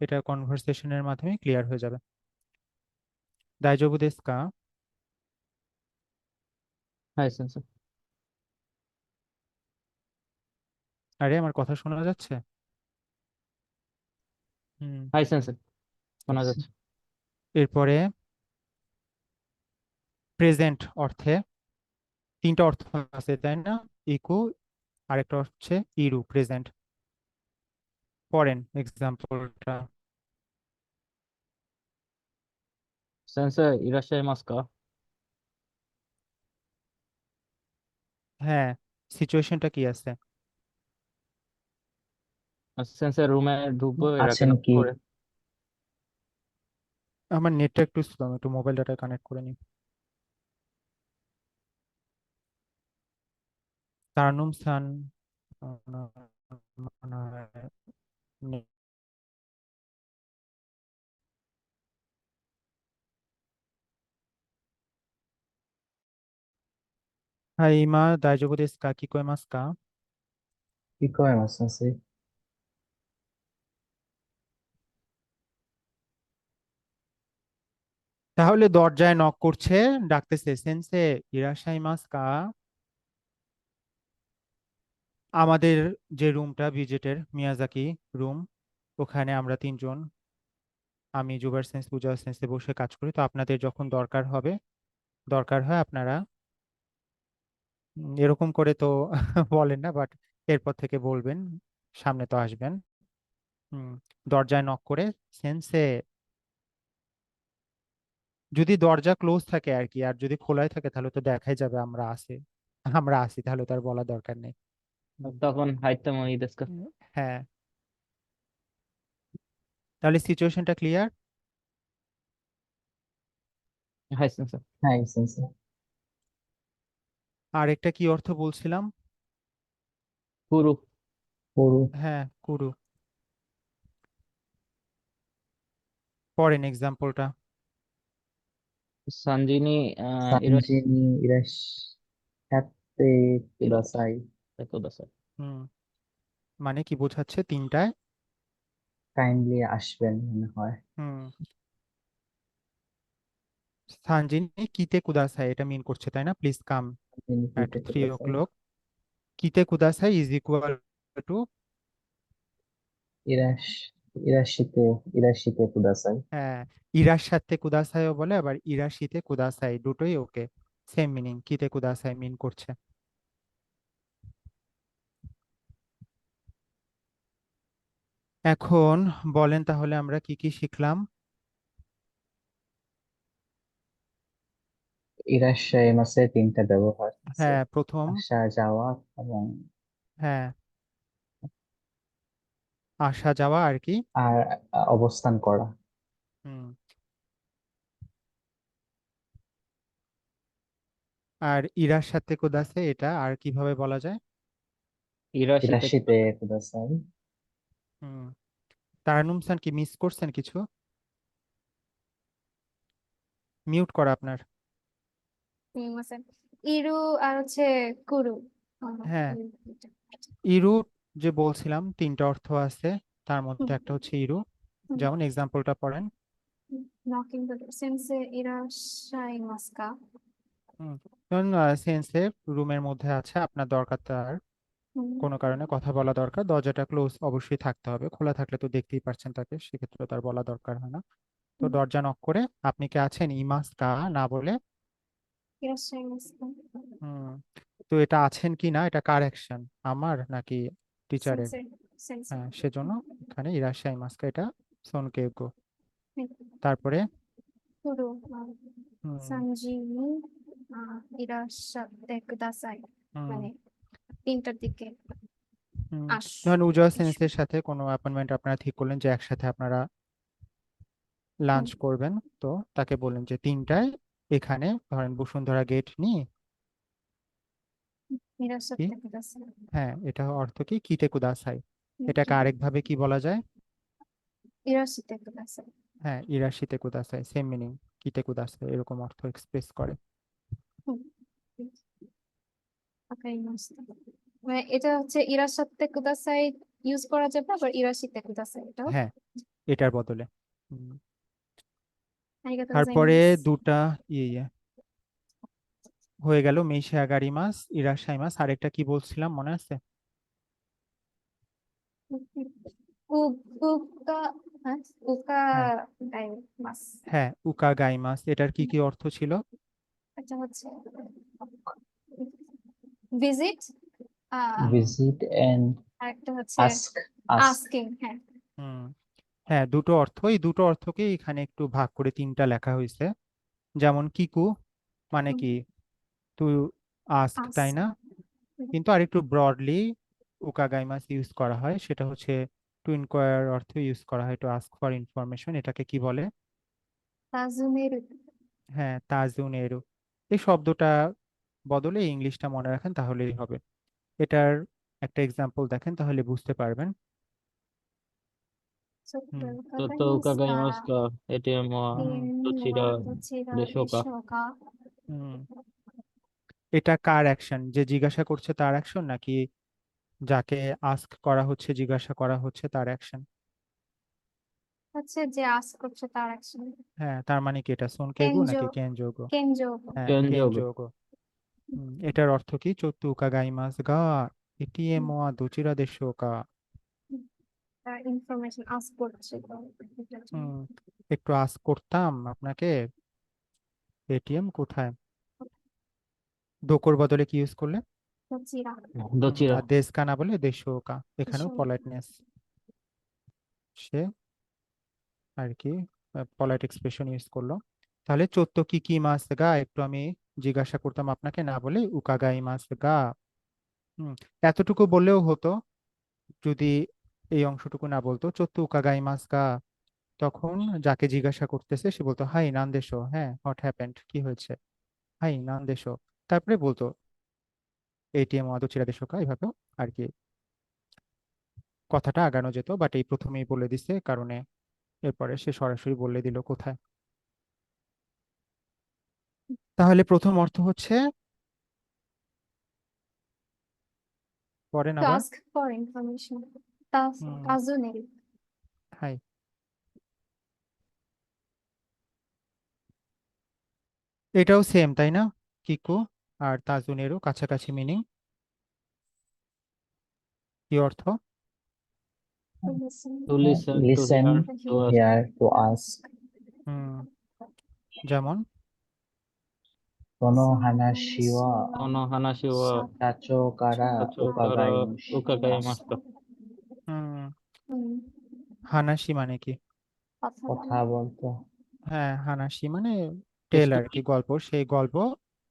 এটা কনভারসেশনের মাধ্যমে ক্লিয়ার হয়ে যাবে। দাইজবু দেসু কা? হাই সেন্সর। আরে আমার কথা শোনা যাচ্ছে? হুম। হাই সেন্সর, শোনা যাচ্ছে। এরপরে প্রেজেন্ট অর্থে তিনটা অর্থ আছে, তাই না, ইকু, আরেকটা হচ্ছে ইরু, প্রেজেন্ট, পড়েন এক্সাম্পলটা। Sensor ইরাশাই Musca. হ্যাঁ, সিচুয়েশনটা কি আছে? সেন্সর রুমে ঢুকবো এরাকে আছেন নক কি? করে। আমার নেটটা একটু স্লো, একটু মোবাইল ডাটা কানেক্ট করে নিই। তারনুম সান মনে হয় নেই। হ্যাঁ, ইমা দাইজবু দেসু কা, কি কইমাসু কা? 聞こえます、先生。তাহলে দরজায় নক করছে, ডাকতেছে, সেন্সে ইরাশাইমাস কা, আমাদের যে রুমটা বিজেটের মিয়াজাকি রুম, ওখানে আমরা তিনজন, আমি জুবার সেন্স পূজা সেন্সে বসে কাজ করি, তো আপনাদের যখন দরকার হবে, দরকার হয় আপনারা এরকম করে তো বলেন না, বাট এরপর থেকে বলবেন, সামনে তো আসবেন। হুম, দরজায় নক করে সেন্সে যদি দরজা ক্লোজ থাকে আর কি, আর যদি খোলাই থাকে তাহলে তো দেখাই যাবে আমরা আসি, তাহলে তো আর বলার দরকার নেই। তখন হাইতে মই দেস্কা। হ্যাঁ, তাহলে সিচুয়েশনটা ক্লিয়ার। হাই সেন্সর। হ্যাঁ সেন্সর। আর একটা কি অর্থ বলছিলাম? কুরু। পুরু। হ্যাঁ, কুরু। পড়েন এক্সাম্পলটা। সানজিনি ইরাশ 3人いらっしゃってください。কুদাসাই। হুম, মানে কি বোঝাচ্ছে? 3টায়। কাইন্ডলি আসবেন মনে হয়। হুম, সানজিনি কিতে কুদাসাই এটা মিন করছে, তাই না? প্লিজ কাম তিনি অ্যাট কিতে 3 ください। o'clock. কিতে কুদাসাই ইজ ইকুয়াল টু, いらっしゃってください。হ্যাঁ, ইরাশাতে কুদাসাইও বলে, আবার ইরাশিতে কুদাসাই, দুটোই ওকে, সেম মিনিং। কিতে কুদাসাই মিন করছে। এখন বলেন তাহলে আমরা কি কি শিখলাম? ইরাশ্যাই তিনটা ব্যবহার আছে। হ্যাঁ, প্রথম। আসা যাওয়া এবং হ্যাঁ, আসা যাওয়া আর কি। আর অবস্থান করা। হুম, আর ইরার সাথে কুদাসাই এটা আর কিভাবে বলা যায়? ইরাশিতে ইরাশিতে কুদাসাই। হুম, তারানুম স্যার কি মিস করছেন কিছু? মিউট করা আপনার। আছে ইরু আর হচ্ছে কুরু। হ্যাঁ, এই দুইটা। ইরু যে বলছিলাম 3টা অর্থ আছে, তার মধ্যে হুম, একটা হচ্ছে ইরু। হুম, যেমন এক্সাম্পলটা পড়েন। নকিং দ্য ডোর সেন্সে ইরাশাই মাস্কা। হুম, যেমন সেন্সে রুমের মধ্যে আছে, আপনার দরকার, তার হুম, কোনো কারণে কথা বলা দরকার, দরজাটা ক্লোজ অবশ্যই থাকতে হবে, খোলা থাকলে তো দেখতেই পাচ্ছেন তাকে, সেক্ষেত্রে তার বলা দরকার হয় না। তো হুম, দরজা নক করে আপনি কে আছেন ইমাস কা না বলে, ইরাশাই মাস্কা। হুম, তো এটা আছেন কি না এটা কার অ্যাকশন, আমার নাকি টিচারের? সেন্সে সেন্সে। হ্যাঁ, সেজন্য এখানে ইরাশাই মাস্কা এটা সোনকেগো। হুম, তারপরে কুরু হুম, 3時にいらっしゃってください। হুম, মানে 3টার দিকে হুম, আস ধরেন উজয় এসো। সেন্সের সাথে কোনো অ্যাপয়েন্টমেন্ট আপনারা ঠিক করলেন যে একসাথে আপনারা হুম, লাঞ্চ করবেন, তো তাকে বললেন যে 3টায় এখানে, ধরেন বসুন্ধরা গেট নিয়ে। いらっしゃっকি? てください。হ্যাঁ, এটা অর্থ কি? কিতে কুদাসাই। এটাকে い আরেকভাবে কি বলা যায়? らしてください。হ্যাঁ, ইরাশিতে কুদাসাই, সেম মিনিং। কিতে কুদাসাই এরকম অর্থ এক্সপ্রেস করে। うん、わかりました。মানে এটা হচ্ছে いらっしゃってくださいইউজ করা যাবে, আবার いらしてくださいএটাও। হ্যাঁ, এটার বদলে। হুম, ありがとうございま তারপরে す。 দুটা ইয়ে হয়ে গেল, মেইশা গারিমাস, ইরাশাইমাস। আরেকটা কি বলছিলাম মনে আছে? う、うか、হ্যাঁ হ্যাঁ, 伺います。হ্যাঁ, উকা গাইমাস, এটার কি কি অর্থ ছিল? এটা হচ্ছে ভিজিট, ভিজিট এন্ড আর একটা হচ্ছে আস্ক। আস্ক। আস্কিং। হ্যাঁ, হুম, হ্যাঁ, দুটো অর্থ, এই দুটো অর্থকে এখানে একটু ভাগ করে 3টা লেখা হয়েছে। যেমন কিকু মানে কি টু আস্ক, তাই আস্ক। না? কিন্তু আরেকটু ব্রডলি উকাগাইমাস ইউজ করা হয়, সেটা হচ্ছে টু ইনকোয়ার অর্থে ইউজ করা হয়, টু আস্ক ফর ইনফরমেশন। এটাকে কি বলে? 尋ねる。 হ্যাঁ, তাজুন এরু। এই শব্দটা বদলে ইংলিশটা মনে রাখেন তাহলেই হবে। এটার একটা এক্সাম্পল দেখেন তাহলে বুঝতে পারবেন। ちょっと হুম, ちょっ 伺いとます伺いますか。か。ATM は হুম, どちらどちらでしょうか。でしょうか。 হুম, এটা কার অ্যাকশন? যে জিজ্ঞাসা করছে তার অ্যাকশন, নাকি যাকে আস্ক করা হচ্ছে, জিজ্ঞাসা করা হচ্ছে, তার অ্যাকশন? হচ্ছে যে আস্ক করছে তার অ্যাকশন। হ্যাঁ, তার মানে কি এটা সোনকেগু কেনজো, নাকি কেনজোগো? কেনজো। হ্যাঁ, 現状部。কেনজোগো। এটার অর্থ কি? চত্তু উকাগাইমাস গা এটিএম ওয়া দোচিরা দেশোকা। তার ইনফরমেশন আস্ক করছে তো এটার জন্য। হুম, একটু আস্ক করতাম আপনাকে, এটিএম কোথায়? দোকোর বদলে কি ইউজ করলে? どちら どち আর ら。 দেশকা না বলে দেশোকা, で এখানেও しょう。 পলাইটনেস। সে আর কি পলাইট এক্সপ্রেশন ইউজ করলো। তাহলে চোত্তো কি কি মাস গা একটু আমি জিজ্ঞাসা করতাম আপনাকে, না বলে উকাগাই মাস গা। এতটুকু বললেও হতো যদি এই অংশটুকু না বলতো, চোত্তো উকাগাই মাস গা। তখন যাকে জিজ্ঞাসা করতেছে সে বলতো হাই নান্দেশো, হ্যাঁ হোয়াট হ্যাপেন্ড, কি হয়েছে, হাই নান্দেশো। তারপরে বলতো এটিএম ওয়া দোচিরা দেশো কা, এইভাবেও আর কি কথাটা আগানো যেত, বাট এই প্রথমেই বলে দিছে কারণে এরপরে সে সরাসরি বলে দিল কোথায়। তাহলে প্রথম অর্থ হচ্ছে, পড়েন to আবার। ask for information. হুম, তাজুনেল। হাই। এটাও সেম তাই না? কিকো আর তাজুনেরও কাছাকাছি মিনিং। কি অর্থ? To listen. To listen, to Listen, hear, To to hear. ask. here, to ask. হুম, যেমন Kono hanashi wa Kono hanashi wa tacho kara tacho kara ukagaimashita. ukagaimashita. হুম, হুম, হানাসি মানে কি? কথা কথা বলা। বলতো। হ্যাঁ, হানাসি মানে টেল আর কি, Story. গল্প। সেই গল্প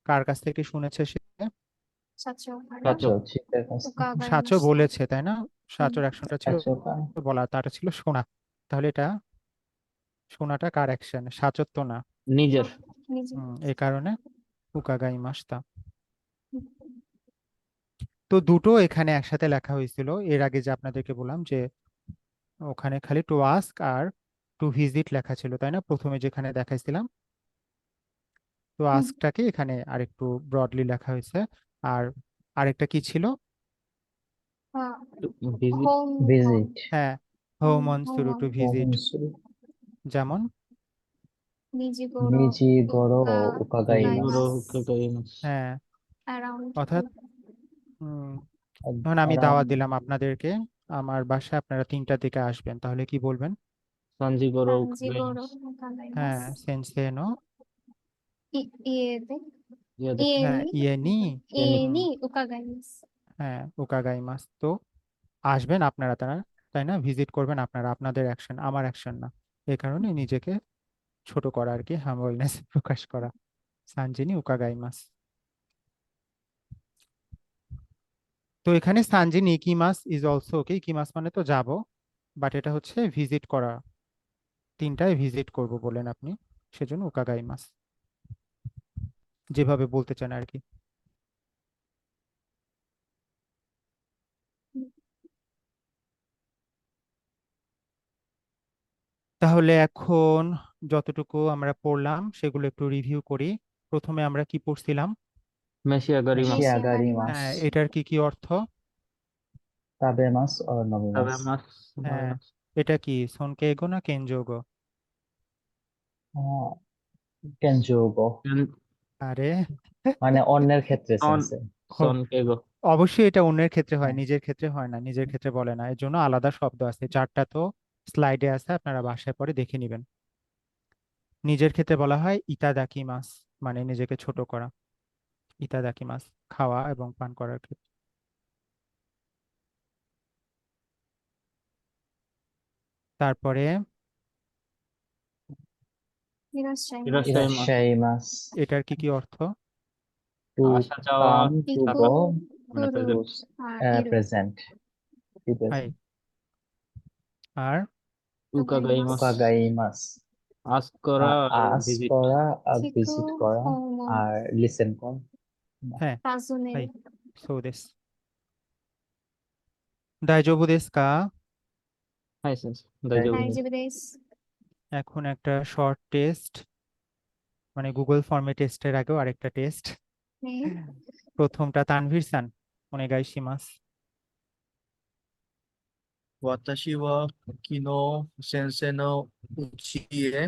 কার কাছ থেকে শুনেছে সে? সাচো হারা। Tacho. তাচো চিতের কাছে। সাচো উকাগাইমাসিতা। বলেছে তাই না? হুম, সাচোর অ্যাকশনটা ছিল তাচো কা বলা, তারটা ছিল শোনা। তাহলে এটা শোনাটা কার অ্যাকশন? সাচোর তো না। Nijer. নিজে। এই কারণে উকাগাই মাস্তা। হুম, তো দুটো এখানে একসাথে লেখা হয়েছিল। এর আগে যে আপনাদেরকে বললাম যে ওখানে খালি টু আস্ক আর টু ভিজিট লেখা ছিল তাই না, প্রথমে যেখানে দেখাইছিলাম। তো হুম, আস্কটাকে এখানে আরেকটু ব্রডলি লেখা হয়েছে। আর আরেকটা কি ছিল? আহ, To visit. Home visit. হ্যাঁ, হোম হোমনসুরু টু হোম ভিজিট। ওহনসুরি। যেমন নিজিগোরো নিজি গড়ো Nijigoro উকাগাইমাস। উকাগাইমাস ukagaimasu. হ্যাঁ, অ্যারাউন্ড। অর্থাৎ ধরুন আমি দাওয়াত around দিলাম আপনাদেরকে আমার বাসায়, আপনারা 3টার দিকে আসবেন, তাহলে কি বলবেন? Sanjigoro সানজিগোরো ukagaimasu. উকাগাইমাস। হ্যাঁ, সেনসেনো। ইয়েতে Yada. হ্যাঁ, ইয়েনি ইয়ে নি। Yani. হুম, ইয়েনি উকাগাইমাস। হ্যাঁ উকাগাইমাস। তো আসবেন আপনারা, তারা তাই না, ভিজিট করবেন আপনারা, আপনাদের অ্যাকশন, আমার অ্যাকশন না। এই কারণে নিজেকে ছোট করা আর কি, হাম্বলনেস প্রকাশ করা। সানজিনি উকাগাইমাস। তো এখানে সানজিনি ইকিমাস ইজ অলসো ওকে। ইকিমাস মানে তো যাব, বাট এটা হচ্ছে ভিজিট করা, 3টায় ভিজিট করব বলেন আপনি, সেজন্য উকাগাইমাস, যেভাবে বলতে চান আর কি। তাহলে এখন যতটুকু আমরা পড়লাম সেগুলো একটু রিভিউ করি। প্রথমে আমরা কি পড়ছিলাম? Meshi agarimasu. শিয়াগারিমাস। হ্যাঁ, এটার কি কি অর্থ? তাবেমাস or নমিমাস। Tabemas. হ্যাঁ, Namimas. এটা কি সনকেগো না কেনজোগো? কেনজোগো And আরে মানে অন্যের ক্ষেত্রে son সেন্সে। হ- son kego. অবশ্যই এটা অন্যের ক্ষেত্রে হয়, হ্যাঁ, নিজের ক্ষেত্রে হয় না, নিজের ক্ষেত্রে বলে না, এর জন্য আলাদা শব্দ আছে। 4টা তো স্লাইডে আছে, আপনারা বাসায় পরে দেখে নেবেন। নিজের ক্ষেত্রে বলা হয় ইতাদাকিমাস, মানে নিজেকে ছোট করা। ইতাদাকিমাস খাওয়া এবং পান করার ক্ষেত্রে। তারপরে ইরাশাইমাস। Irashaimasu. ইরাশাইমাস। এটার কি কি অর্থ? টু আসা যাওয়া কাম, টু ইকু গো, মানে কুরু present. আর ইরু প্রেজেন্ট। হাই। আর উকাগাইমাস। Ukagaimasu. উকাগাইমাস। Ask করা আর আস visit. করা আর কিকু ভিজিট করা হোমো আর লিসেন করা। হ্যাঁ, তাজুনেল। হাই। সো দেস দাইজোবু দেস কা? Hi, sense. তাই Daijoubu. নাইজিবু দেsu। এখন একটা শর্ট টেস্ট, মানে গুগল ফর্মে টেস্টের আগেও আরেকটা টেস্ট। নে প্রথমটা তানভীর সান, ওনেগাইশিমাস। 私は昨日先生の家へ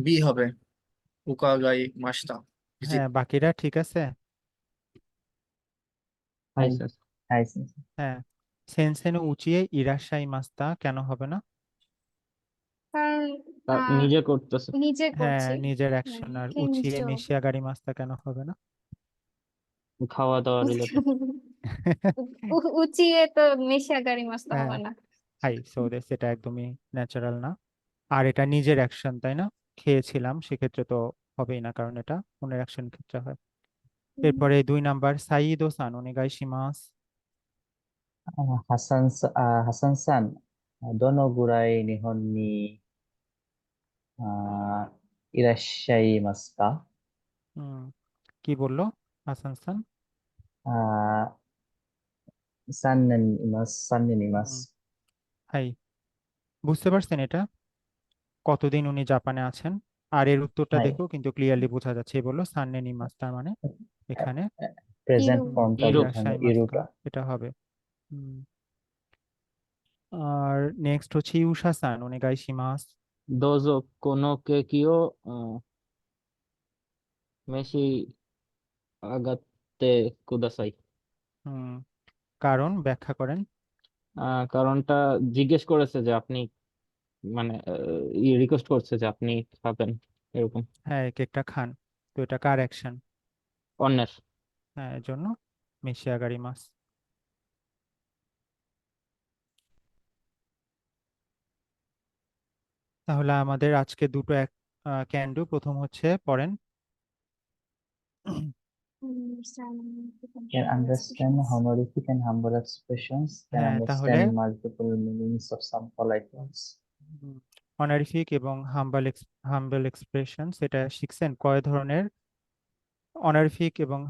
B হবে伺いました。ভিজিট। হ্যাঁ, বাকিরা ঠিক আছে। Hi, high sense. হাই সেন্সে। হ্যাঁ, সেনসেনো উচিয়ে ইরাশাই মাস্তা কেন হবে না? কারণ তার নিজে করতেছে। নিজে হ্যাঁ, করছি। নিজের অ্যাকশন। আর উচিয়ে কেনজো মিশিয়াগারি মাস্তা কেন হবে না? খাওয়া দাওয়া রিলেটেড। উচিয়ে তো মেশিয়াগারি মাস্তা হ্যাঁ, হবে না। হাই। সো দেস এটা একদমই ন্যাচারাল না। আর এটা নিজের অ্যাকশন, তাই না? খেয়েছিলাম, সেক্ষেত্রে তো হবেই না, কারণ এটা অন্যের অ্যাকশন ক্ষেত্রে হয়। এরপরে 2 নাম্বার, সাইদো সান ওনেগাই শিমাস। হাসান সান, দোনো গুরাই নিহন ni আহ, ইরাশ্বাইমাসু কা? হুম, কি বললো হাসান সান? আহ, সান্নেন সান্নেন ইমাস। হুম, হাই, বুঝতে পারছেন এটা? কতদিন উনি জাপানে আছেন? আর এর উত্তরটা হাই, দেখেও কিন্তু ক্লিয়ারলি বোঝা যাচ্ছে, এই বললো সাননে নিমাস, তার মানে এখানে প্রেজেন্ট ইরু ফর্মটা ইরু বোঝানো ইরাশাই মাস্কা, ইরুটা। এটা হবে। হুম, আর নেক্সট হচ্ছে ইউশা সান ওনেগাই শিমাস। দোজো কোনো কেকিও মেশি আগাতে কুদাসাই। হুম, কারণ ব্যাখ্যা করেন। কারণটা জিজ্ঞেস করেছে যে আপনি, মানে রিকোয়েস্ট করছে যে আপনি খাবেন, এরকম। হ্যাঁ, এই কেকটা খান। তো এটা কার অ্যাকশন? অন্যের। হ্যাঁ, এর জন্য মেশিয়াগারি মাস। তাহলে আমাদের আজকে দুটো এক ক্যান ডু, প্রথম হচ্ছে পড়েন। Can understand honorific and humble expressions. Can হ্যাঁ, তাহলে understand multiple meanings of some polite words. অনারিফিক এবং হাম্বল এক্সপ্রেশন, সেটা শিখছেন কয় ধরনের? অনারিফিক এবং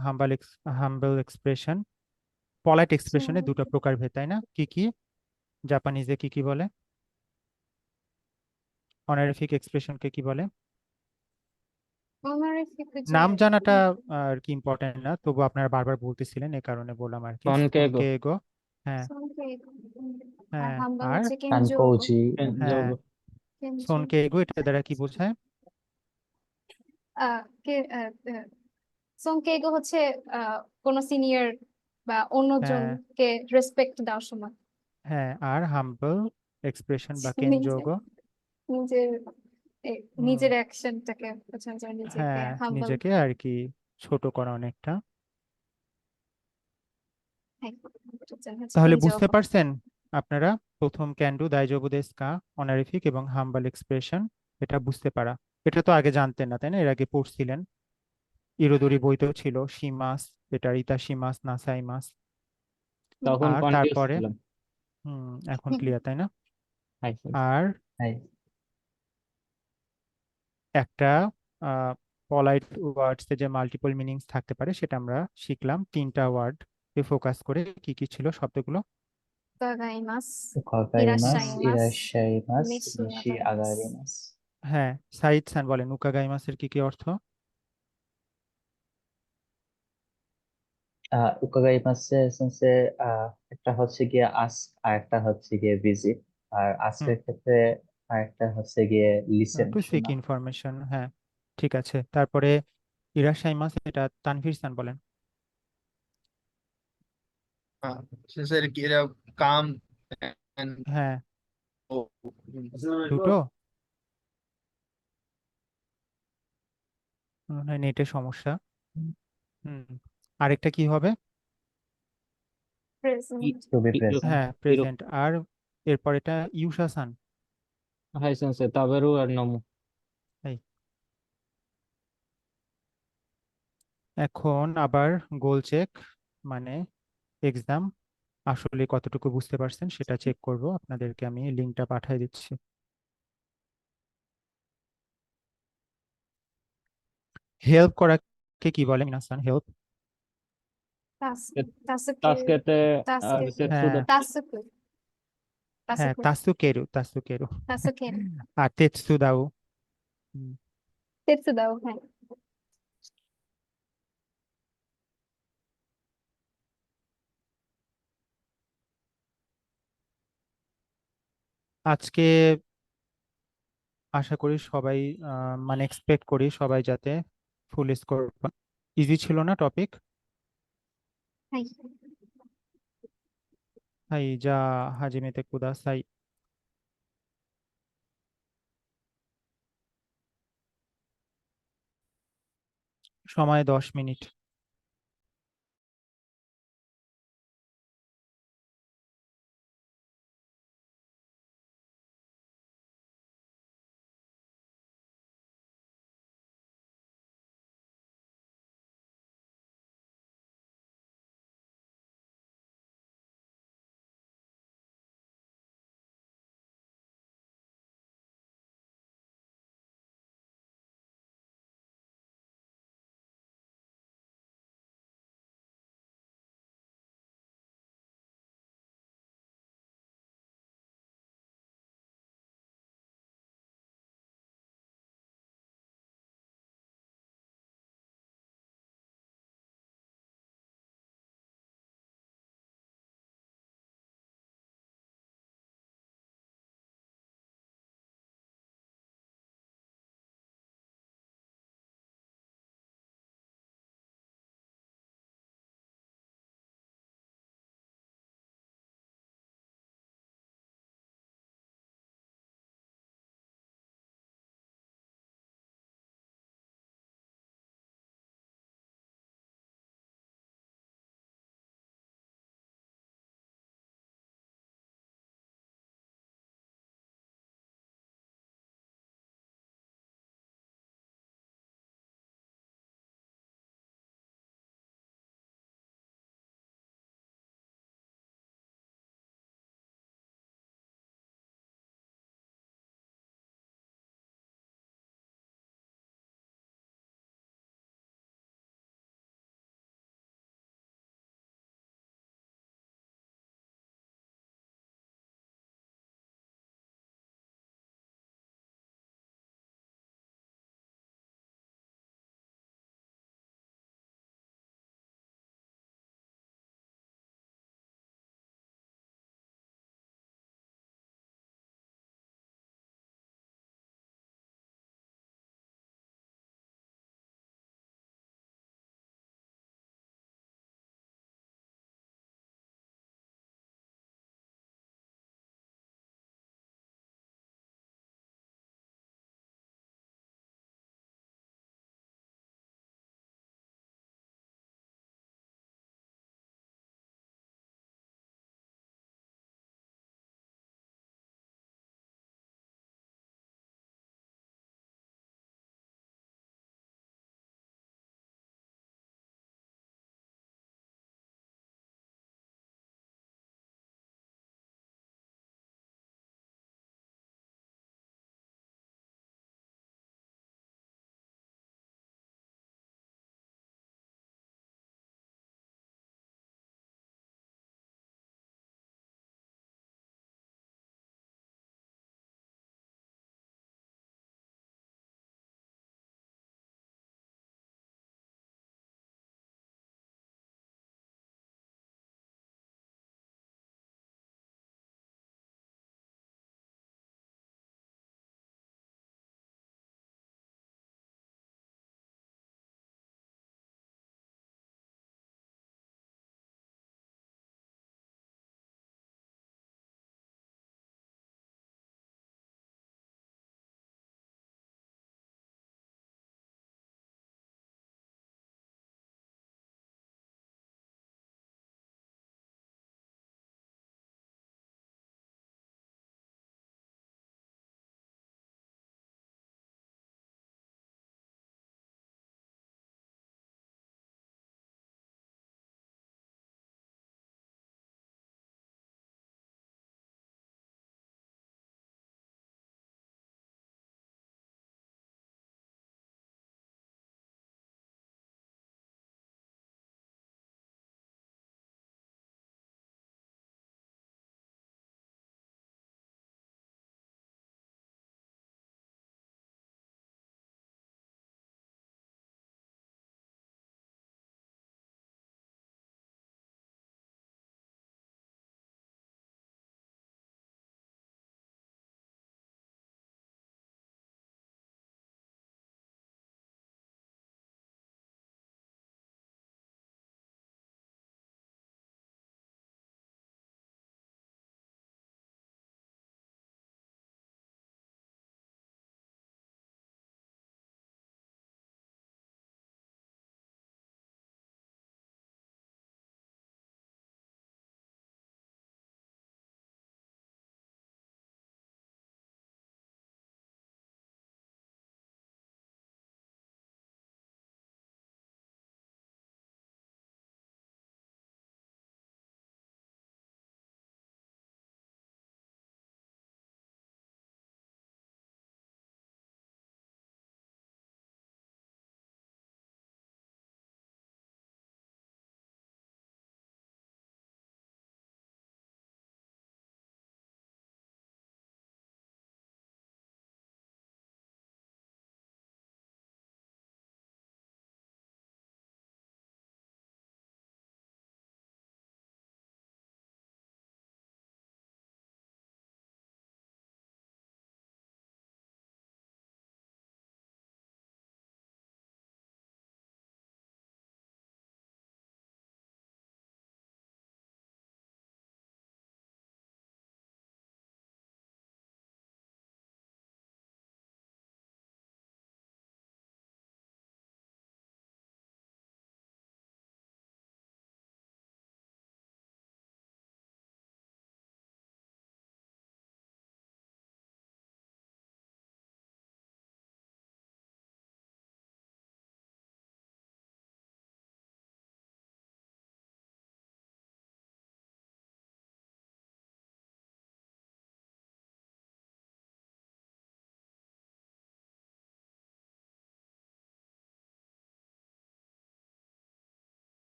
হাম্বল এক্সপ্রেশন, পলাইট এক্সপ্রেশনে দুটো প্রকারভেদ, তাই না? কি কি? জাপানিজে কি কি বলে? অনারিফিক এক্সপ্রেশনকে কি বলে? অনারিফিক যে নাম জানাটা আর কি ইম্পর্টেন্ট না, তবু আপনারা বারবার বলতেছিলেন, এই কারণে বললাম আর কি। সনকেগো। সুনকে এগো। হ্যাঁ। সনকে আর হ্যাঁ, হাম্বা আর হচ্ছে কেনজোগো Kankouji. হ্যাঁ, যোগো। কেনজো সোনকে এগো এটা দ্বারা কি বোঝায়? কে সনকেগো হচ্ছে কোনো সিনিয়র বা হ্যাঁ, অন্যজনকে রেসপেক্ট দেওয়ার সময় হ্যাঁ, আর হাম্বল এক্সপ্রেশন বা কেনজোগো। নিজের হুম, নিজের অ্যাকশনটাকে বোঝানো যায়, নিজেকে হ্যাঁ, হাম্বল। নিজেকে আর কি ছোট করা অনেকটা। হচ্ছে তাহলে বুঝতে কেনজোগো। পারছেন আপনারা, প্রথম ক্যান্ডু দাইজোবু দেsu কা, অনারিফিক এবং হাম্বল এক্সপ্রেশন, এটা বুঝতে পারা। এটা তো আগে জানতেন না, তাই না? এর আগে পড়ছিলেন, ইরোদুরি বইতেও ছিল শিমাস, এটা ইতাশিমাস নাসাইমাস। তখন আর কনফিউজ তারপরে ছিলাম। এখন ক্লিয়ার, তাই না? হাই। আর Hi. একটা পলাইট ওয়ার্ডস যে মাল্টিপল মিনিংস থাকতে পারে, সেটা আমরা শিখলাম। 3টা ওয়ার্ড এ ফোকাস করে, কি কি ছিল শব্দগুলো? গাইমাস, Ukagaimasu, ইরাশ্বাইমাস, irasshaimasu, মেশি nishi আগাইমাস। agarimasu. হ্যাঁ, সাইদ সান বলেন উকাগাইমাসের কি কি অর্থ? উকাগাইমাসু সেন্সে একটা হচ্ছে গিয়ে আস্ক আর একটা হচ্ছে গিয়ে ভিজিট। আর হুম, আস্কের ক্ষেত্রে আরেকটা হচ্ছে গিয়ে লিসেন, টু সিক শোনা। ইনফরমেশন, হ্যাঁ, ঠিক আছে। তারপরে ইরাশাইমাস, এটা তানভীর সান বলেন। Since era calm and হ্যাঁ, oh, দুটো নেটের সমস্যা। হুম, আরেকটা কি হবে? প্রেজেন্ট। To be present. হ্যাঁ, ইরো। প্রেজেন্ট। আর এরপর এটা ইউশা সান। হাই সেন্সে তাবেরু আর নমু। এই, এখন আবার গোল চেক, মানে এক্সাম আসলে কতটুকু বুঝতে পারছেন সেটা চেক করব। আপনাদেরকে আমি লিঙ্কটা পাঠিয়ে দিচ্ছি। হেল্প করাকে কি বলে মিনাসান? হেল্প? তাসুকে, টাস্কেতে তাসুকে, হ্যাঁ, তেতসুদা। তাসুকে, হ্যাঁ, তাসুকে, তাসুকেরু, তাসুকেরু। তাসুকে, আর তেতসুদাও। তেতসু দাও, হ্যাঁ। আজকে আশা করি সবাই, মানে এক্সপেক্ট করি সবাই যাতে ফুল স্কোর। ইজি ছিল না টপিক? হাই। হাই যা হাজিমেতে কুদাসাই। সময় 10 মিনিট।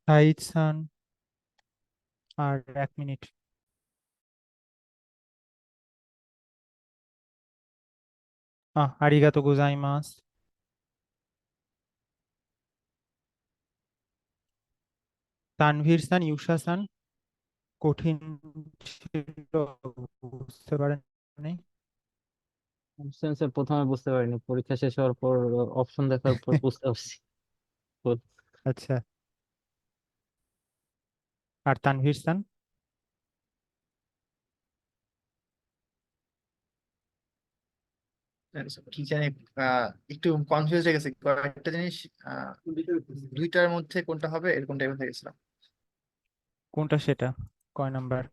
সাইদ সান, আর 1 মিনিট। আরিগাতো গোজাইমাস। তানভীর সান, ইউশা সান, কঠিন ছিল, বুঝতে পারেন নাই? সেন্সের প্রথমে বুঝতে পারিনি, পরীক্ষা শেষ হওয়ার পর অপশন দেখার পর বুঝতে পারছি। তো আচ্ছা, আর তানভীর সান? কি জানি, একটু কনফিউজ হয়ে গেছে কয়েকটা জিনিস। আহ, দুইটার মধ্যে কোনটা হবে এরকম টাইপের হয়ে গেছিলাম। কোনটা সেটা? কয় নাম্বার?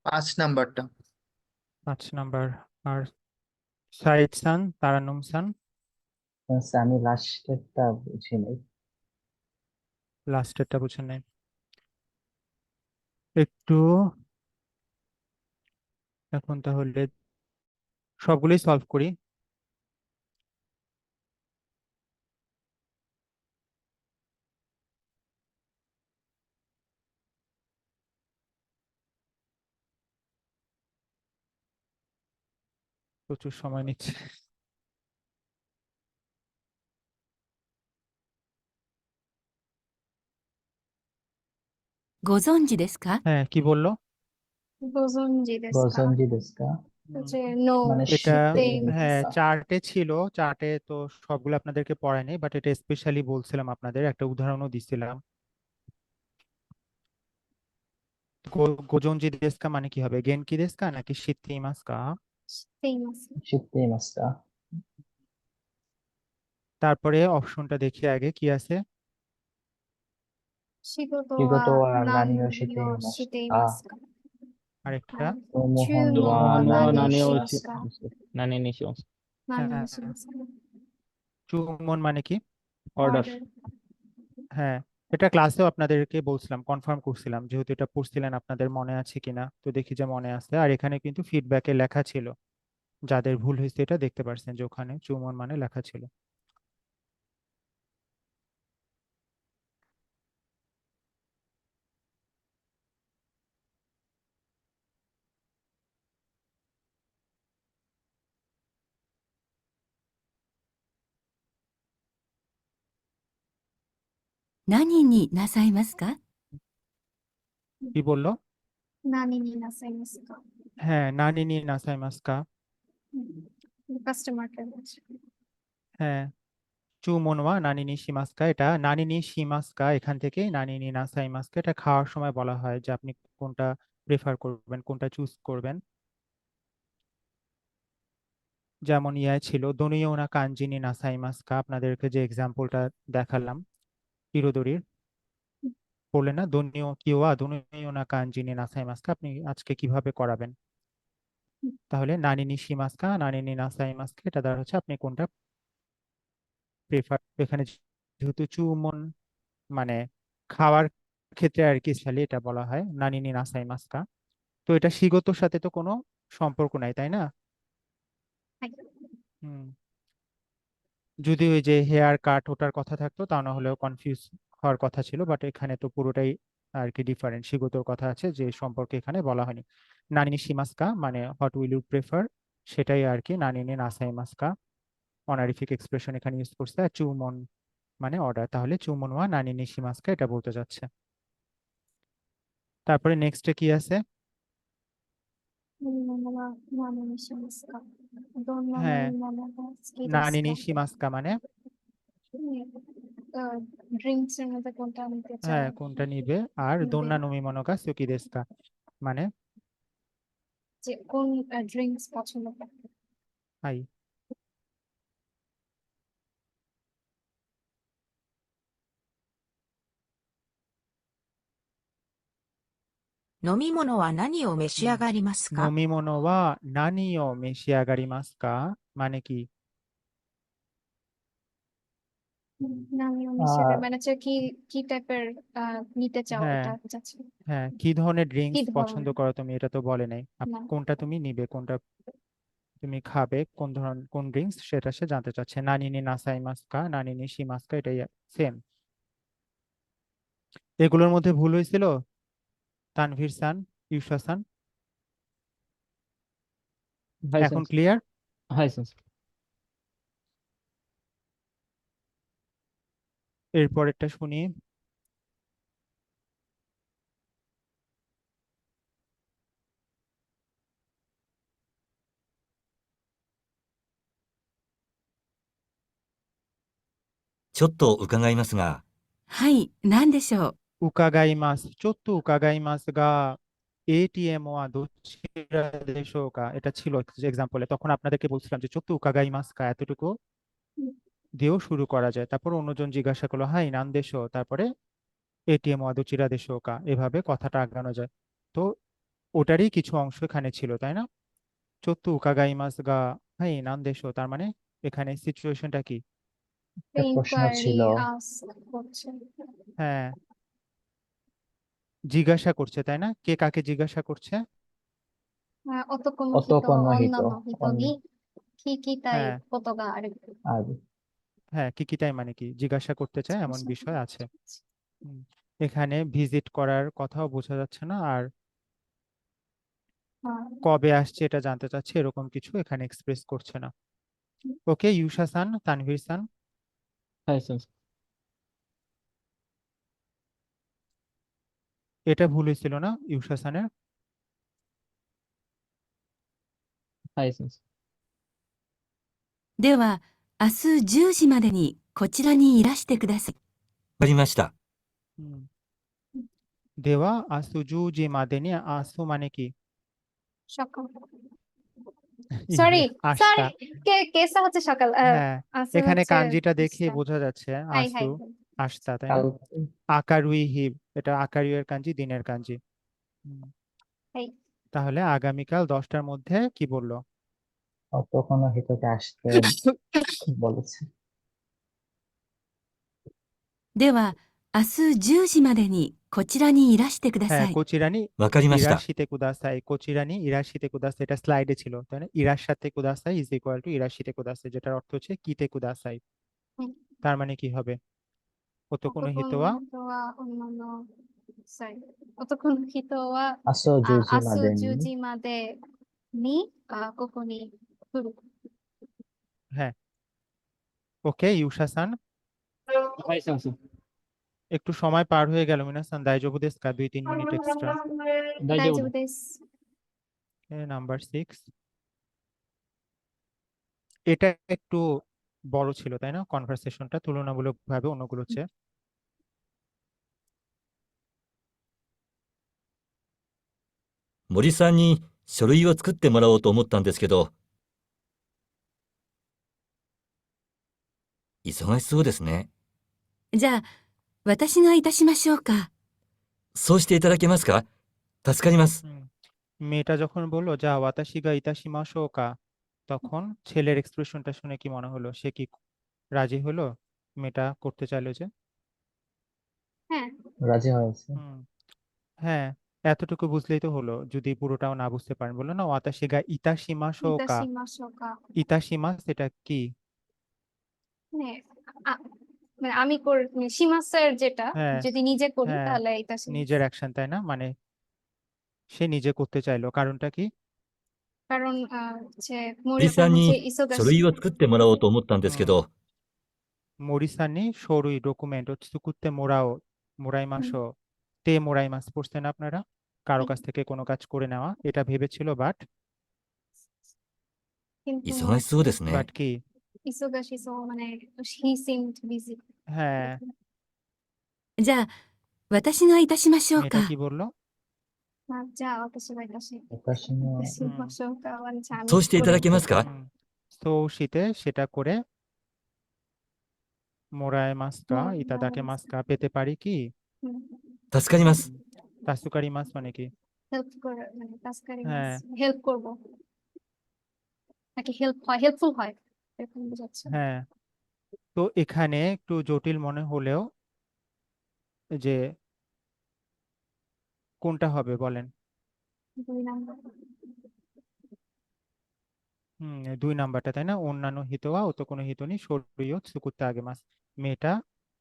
5 নাম্বারটা। 5 নাম্বার। আর সাইদ সান, তারান্নুম সান? Since আমি লাস্টেরটা বুঝি নাই। লাস্টেরটা বুঝেন নাই? একটু, এখন তাহলে সবগুলোই সলভ করি। প্রচুর সময় নিচ্ছে। হ্যাঁ, কি বললো? গোজনজি দেsu ka? গজনজি দেস্কা উম, যে নো মানে এটা, সেম। হ্যাঁ, দেস্কা। চার্টে ছিল। চার্টে তো সবগুলো আপনাদেরকে পড়ায়নি, বাট এটা স্পেশালি বলছিলাম, আপনাদের একটা উদাহরণও দিছিলাম। গোজনজি দেস্কা মানে কি হবে? গেনকি দেস্কা নাকি শিত্তিমাস্কা? ফেমাস। 知っていますか? তারপরে অপশনটা দেখি আগে কি আছে। 仕事仕事はは何を何していをましていしたか? ますか？ আরেকটা। はい。とも注ほん文ははমনোয়া何を何をしনানিওしまますか？নানি নিশিও何をしহ্যাঁ,ますか？চুমন মানে কি? অর্ডার। অর্ডার। হ্যাঁ, এটা ক্লাসেও আপনাদেরকে বলছিলাম, কনফার্ম করছিলাম, যেহেতু এটা পড়ছিলেন, আপনাদের মনে আছে কিনা। তো দেখি যে মনে আছে। আর এখানে কিন্তু ফিডব্যাকে লেখা ছিল, যাদের ভুল হয়েছে এটা দেখতে পারছেন যে ওখানে চুমন মানে লেখা ছিল। কি বললো? 何になさいますか? হ্যাঁ, নানি নি নাসাই মাস্কা। কাস্টমার কেয়ার আছে। হ্যাঁ, চুমন ওয়া নানি নি শিমাস্কা, এটা নানি নি শিমাস্কা, এখান থেকে নানি নি নাসাই মাস্কা। এটা খাওয়ার সময় বলা হয় যে আপনি কোনটা প্রেফার করবেন, কোনটা চুজ করবেন। যেমন ইয়ে ছিল দনিও না কাঞ্জিনি নাসাই মাস্কা, আপনাদেরকে যে এক্সাম্পলটা দেখালাম ইরোদরির, বললেন না দনিও কিওয়া দনিও না কাঞ্জিনি নাসাই মাস্কা, আপনি আজকে কিভাবে করাবেন। তাহলে নানি নি শিমাস্কা, নানি নি নাসাই মাস্কা, এটা দ্বারা হচ্ছে আপনি কোনটা প্রেফার। এখানে যেহেতু চুমন মানে খাওয়ার ক্ষেত্রে আর কি স্পেশালি এটা বলা হয় নানি নি নাসাই মাস্কা। তো এটা শিগতোর সাথে তো কোনো সম্পর্ক নাই, তাই না? হুম, যদি ওই যে হেয়ার কাট ওটার কথা থাকতো তা না হলেও কনফিউজ হওয়ার কথা ছিল, বাট এখানে তো পুরোটাই আর কি ডিফারেন্ট। শিগতোর কথা আছে, যে সম্পর্কে এখানে বলা হয়নি। নানি শিমাস্কা মানে হোয়াট উইল ইউ প্রেফার, সেটাই আর কি নানি নি নাসাই মাস্কা অনারিফিক এক্সপ্রেশন এখানে ইউজ করছে। আর চুমন মানে অর্ডার, তাহলে চুমন ওয়া নানি নি শিমাস্কা এটা বলতে যাচ্ছে। তারপরে নেক্সটে কি আছে? 飲み物は何にしますか？どんな飲 হ্যাঁ, み物が好きで নানি す নি か? শিমাস্কা মানে, ড্রিঙ্কস এর মধ্যে কোনটা নিতে চাও? হ্যাঁ, কোনটা নিবে। আর নিবে। দোন্না নুমি মনোগা সুকি দেস্কা মানে, যে কোন ড্রিঙ্কস পছন্দ করে? আই। 飲み物は何を召し上がりますか? 飲み物は何を召し上がりますかমানে কি? 何を召し上がる আর মানে হচ্ছে কি কি টাইপের নিতে চাও হ্যাঁ, এটা চাচ্ছি। হ্যাঁ, কি ধরনের কি ড্রিঙ্কস পছন্দ ধরনের? করো তুমি, এটা তো বলে নাই। না। কোনটা তুমি নিবে, কোনটা তুমি খাবে কোন ড্রিঙ্কস সেটা সে জানতে চাচ্ছে। নানিনি নাসাই মাস্কা, নানিনি শি মাস্কা, এটাই সেম। এগুলোর মধ্যে ভুল হয়েছিল তানভীর সান, ইউশা সান? হাই এখন সেন্স। ক্লিয়ার? হাই সেন্স। এরপরেরটা শুনি।ちょっと伺いますが、はい、何でしょう。উকাগাইমাস, চত্তু উকাগাইমাস গা এটিএম ওয়া দোচিরা দেশোকা, এটা ছিল এক্সাম্পলে। তখন আপনাদেরকে বলছিলাম যে চত্তু উকাগাইমাস কা এতটুকু দিয়েও শুরু করা যায়। তারপর অন্যজন জিজ্ঞাসা করলো হাই নান দেশো, তারপরে এটিএম ওয়া দোচিরা দেশোকা, এভাবে কথাটা আগানো যায়। তো ওটারই কিছু অংশ এখানে ছিল, তাই না? চত্তু উকাগাইমাস গা হাই নান দেশো, তার মানে এখানে সিচুয়েশনটা কি? একটা প্রশ্ন ইনকোয়ারি ছিল। আস্ক করছে। হ্যাঁ, জিজ্ঞাসা করছে, তাই না? কে কাকে জিজ্ঞাসা করছে? অতকোনো অত হিত কোনো হিত অন্যান্য হিত নি কিকিটাই হ্যাঁ, কতগা আরে। আর হ্যাঁ, কিকিটাই মানে কি জিজ্ঞাসা করতে চায় এমন বিষয় আছে। হুম, এখানে ভিজিট করার কথাও বোঝা যাচ্ছে না, আর কবে আসছে এটা জানতে চাচ্ছে, এরকম কিছু এখানে এক্সপ্রেস করছে না। ওকে, ইউশা সান, তানভীর সান, হাই সেন্স। এটা ভুল হয়েছিল না ইউশা সানের? হাই সেন্স।では、明日10時までにこちらにいらしてください。わかりました。 হুম, দেওয়া আসুজু জি মাদেনি, আসু মানে কি? সকাল। সরি সরি, আশটা। কেসা হচ্ছে সকাল, হ্যাঁ, আসু এখানে হচ্ছে কাঞ্জিটা দেখে আটটা। বোঝা যাচ্ছে হাই হাই। আসু আশটা, তাই না? কাল আকারুই হিব, এটা আকারুয়ের কাঞ্জি, দিনের কাঞ্জি। হুম, হাই। তাহলে আগামীকাল 10টার মধ্যে কি বললো? অত কোনো হিতকে আসতে বলেছে। では、明日10時までにこちらにいらしてくだ হ্যাঁ, さい。 কোচিরানি わかりました。 ইরাশিতে কুদাসাই, কোচিরানি ইরাশিতে কুদাসাই, এটা স্লাইডে ছিল, তাই না? ইরাশাতে কুদাসাই ইজ ইকুয়াল টু ইরাশিতে কুদাসাই, যেটার অর্থ হচ্ছে কিতে কুদাসাই। তার মানে কি হবে? অত কোনো অতকোনো হিতোয়া হিত অন্যান্য, সরি, অতকোনো হিত আসো জুজি আসু মাদেনি। জুজি মাদে নি কোকোনি কুরু। হ্যাঁ, ওকে ইউশা সান। হাই সেন্স। একটু সময় পার হয়ে গেল মিনা-সান, দাইজোবু দেসু কা? 2-3 মিনিট এক্সট্রা। দাইজাবু দাইজাবু দেস। নাম্বার 6, এটা একটু বড় ছিল, তাই না? কনভারসেশনটা তুলনামূলকভাবে অন্যগুলোর চেয়ে। 森さんに書類を作ってもらおうと思ったんですけど、忙しそうですね。じゃあ、私がいたしましょうか。そうしていただけますか？助かります。 হুম, মেয়েটা যখন বললো যা ওয়াতাশি গা ইতাশিমা শোকা, তখন ছেলের এক্সপ্রেশনটা শুনে কি মনে হলো? সে কি রাজি হলো? মেয়েটা করতে চাইলো যে। হ্যাঁ, রাজি হয়েছে। হুম, হ্যাঁ, এতটুকু বুঝলেই তো হলো, যদি পুরোটাও না বুঝতে পারেন। বললো না ওয়াতাশি গা ইতাশিমা শোকা, ইতাশি মাশোকা, ইতাশিমা সেটা কি? মানে মানে আমি করে সীমাস্যার যেটা হ্যাঁ, যদি নিজে করি হ্যাঁ, তাহলে ইতাশি নিজের অ্যাকশন, তাই না? মানে সে নিজে করতে চাইলো, কারণটা কি? কারণ হচ্ছে 森 মরিয়কন さん হচ্ছে に書 ইসোগাশি। 類を作ってもらおうと思ったんですけ হুম, ど、 মরিসানি সরুই ডকুমেন্ট সুকুত্তে মোরাও মোরাইমাসো, তে মোরাইমাস পড়ছেন আপনারা? কারো কাছ থেকে কোনো কাজ করে নেওয়া, এটা ভেবেছিল, বাট কিন্তু 忙しそうですね。 বাট কি? ইসোগাশি, সো মানে হি সিমড বিজি। হ্যাঁ, じゃあ、私がいたしましょう মেয়েটা か。 কি বললো? যা অতসি বাইতাসি ওকাশি ইতাশি হুম, মাশোকা, মানে আমি そうしていた করে だけますか？ হুম, তো শীতে সেটা করে মোরাই মাস্কা ইতাদাকে মাস্কা পেতে পারি কি? 助かります。 তাসুকারি মাস মানে কি? হেল্প করে, মানে তাস্কারি হ্যাঁ, হেল্প করব নাকি হেল্প হয়, হেল্পফুল হয়, এরকম বোঝাচ্ছে। হ্যাঁ, তো এখানে একটু জটিল মনে হলেও যে কোনটা হবে বলেন? 2 নাম্বার। দুই নাম্বারটা তাই না? অন্যান্য হিতは男の人に書類を作ってあげます。মেয়েটা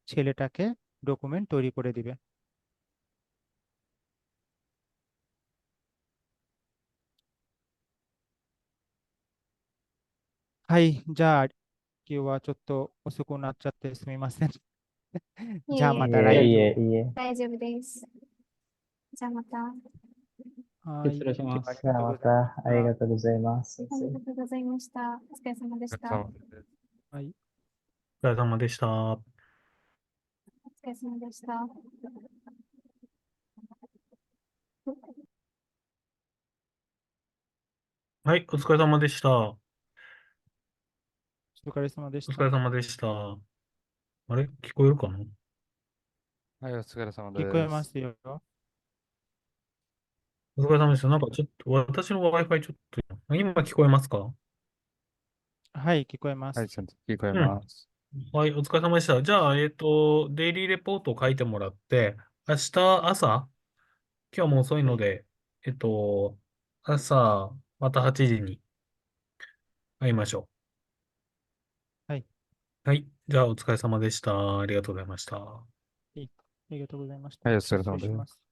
ছেলেটাকে ডকুমেন্ট তৈরি করে দিবে।はい、じゃあ今日はちょっと遅くなっちゃってすみません。じゃあいえいえ、また来いえいえ週。いえ。大丈夫です。じゃあまた。はい、失礼します。今日はありじゃあまがとうございました。たありがとうございます、先あり生。がとうございました。お疲れ様でした。はい。お疲れ様でした。お疲れ様でした。はい、お疲れ様でした。おお疲れ様でした。疲れ様でした。あれ聞こえるかなはい、お疲れ様聞こえで。ますすよ。お疲れ様でした。なんかちょっと、私の Wi-Fi ちょっと、今聞こえますか？はい、聞こえまはい、す。ちゃんと聞こえうん。ます。はい、お疲れ様でした。じゃあ、デイリーレポートを書いてもらって、明日朝、今日も遅いはい。ので、朝、また8時に会いましょはい。う。はい。じゃあ、お疲れ様でした。ありがとうございました。ありがとうございました。はい、お疲れ失様です。礼します。